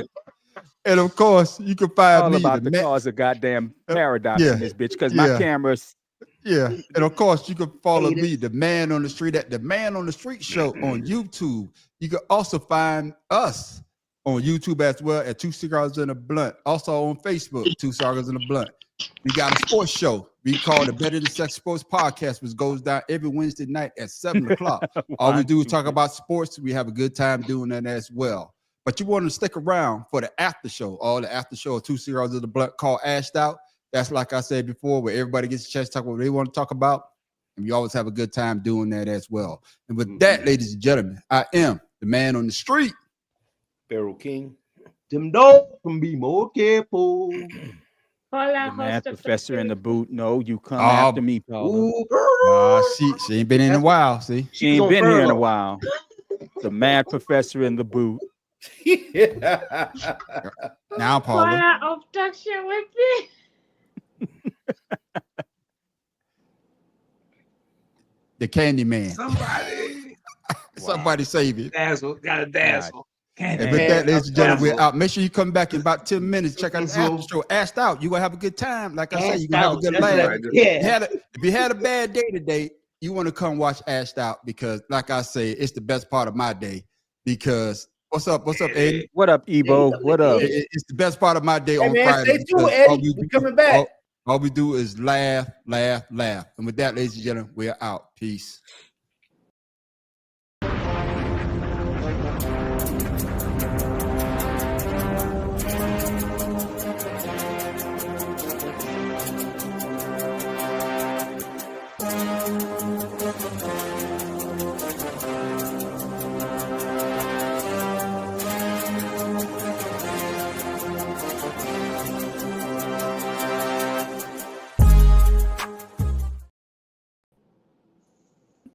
And of course, you can find all me about the cause of goddamn paradox in this bitch because my camera's. Yeah, and of course you can follow me, the Man on the Street, at the Man on the Street Show on YouTube. You can also find us on YouTube as well at 2 Cigars and a Blunt. Also on Facebook, 2 Cigars and a Blunt. We got a sports show we call the Better Than Sex Sports Podcast, which goes down every Wednesday night at 7 o'clock. All we do is talk about sports. We have a good time doing that as well. But you want to stick around for the after show, all the after show of 2 Cigars and a Blunt called Ashed Out. That's like I said before, where everybody gets a chance to talk about what they want to talk about. And we always have a good time doing that as well. And with that, ladies and gentlemen, I am the Man on the Street. Pharaoh King. Tim Dog can be more careful. Paula, Mad Professor in the boot. No, you come after me, Paula. She ain't been in a while, see? She ain't been here in a while. The Mad Professor in the boot. Now, Paula. Paula, obstruction with me. The Candy Man. Somebody save it. Dazzle, gotta dazzle. And with that, ladies and gentlemen, we're out. Make sure you come back in about 10 minutes. Check out the after show. Ashed Out. You're gonna have a good time. Like I said, you're gonna have a good laugh. If you had a bad day today, you want to come watch Ashed Out because, like I say, it's the best part of my day. Because what's up, Eddie? What up, Ebo? What up? It's the best part of my day on man, Friday. Stay tuned, Eddie. We're coming back. All we do is laugh, laugh, laugh. And with that, ladies and gentlemen, we're out. Peace.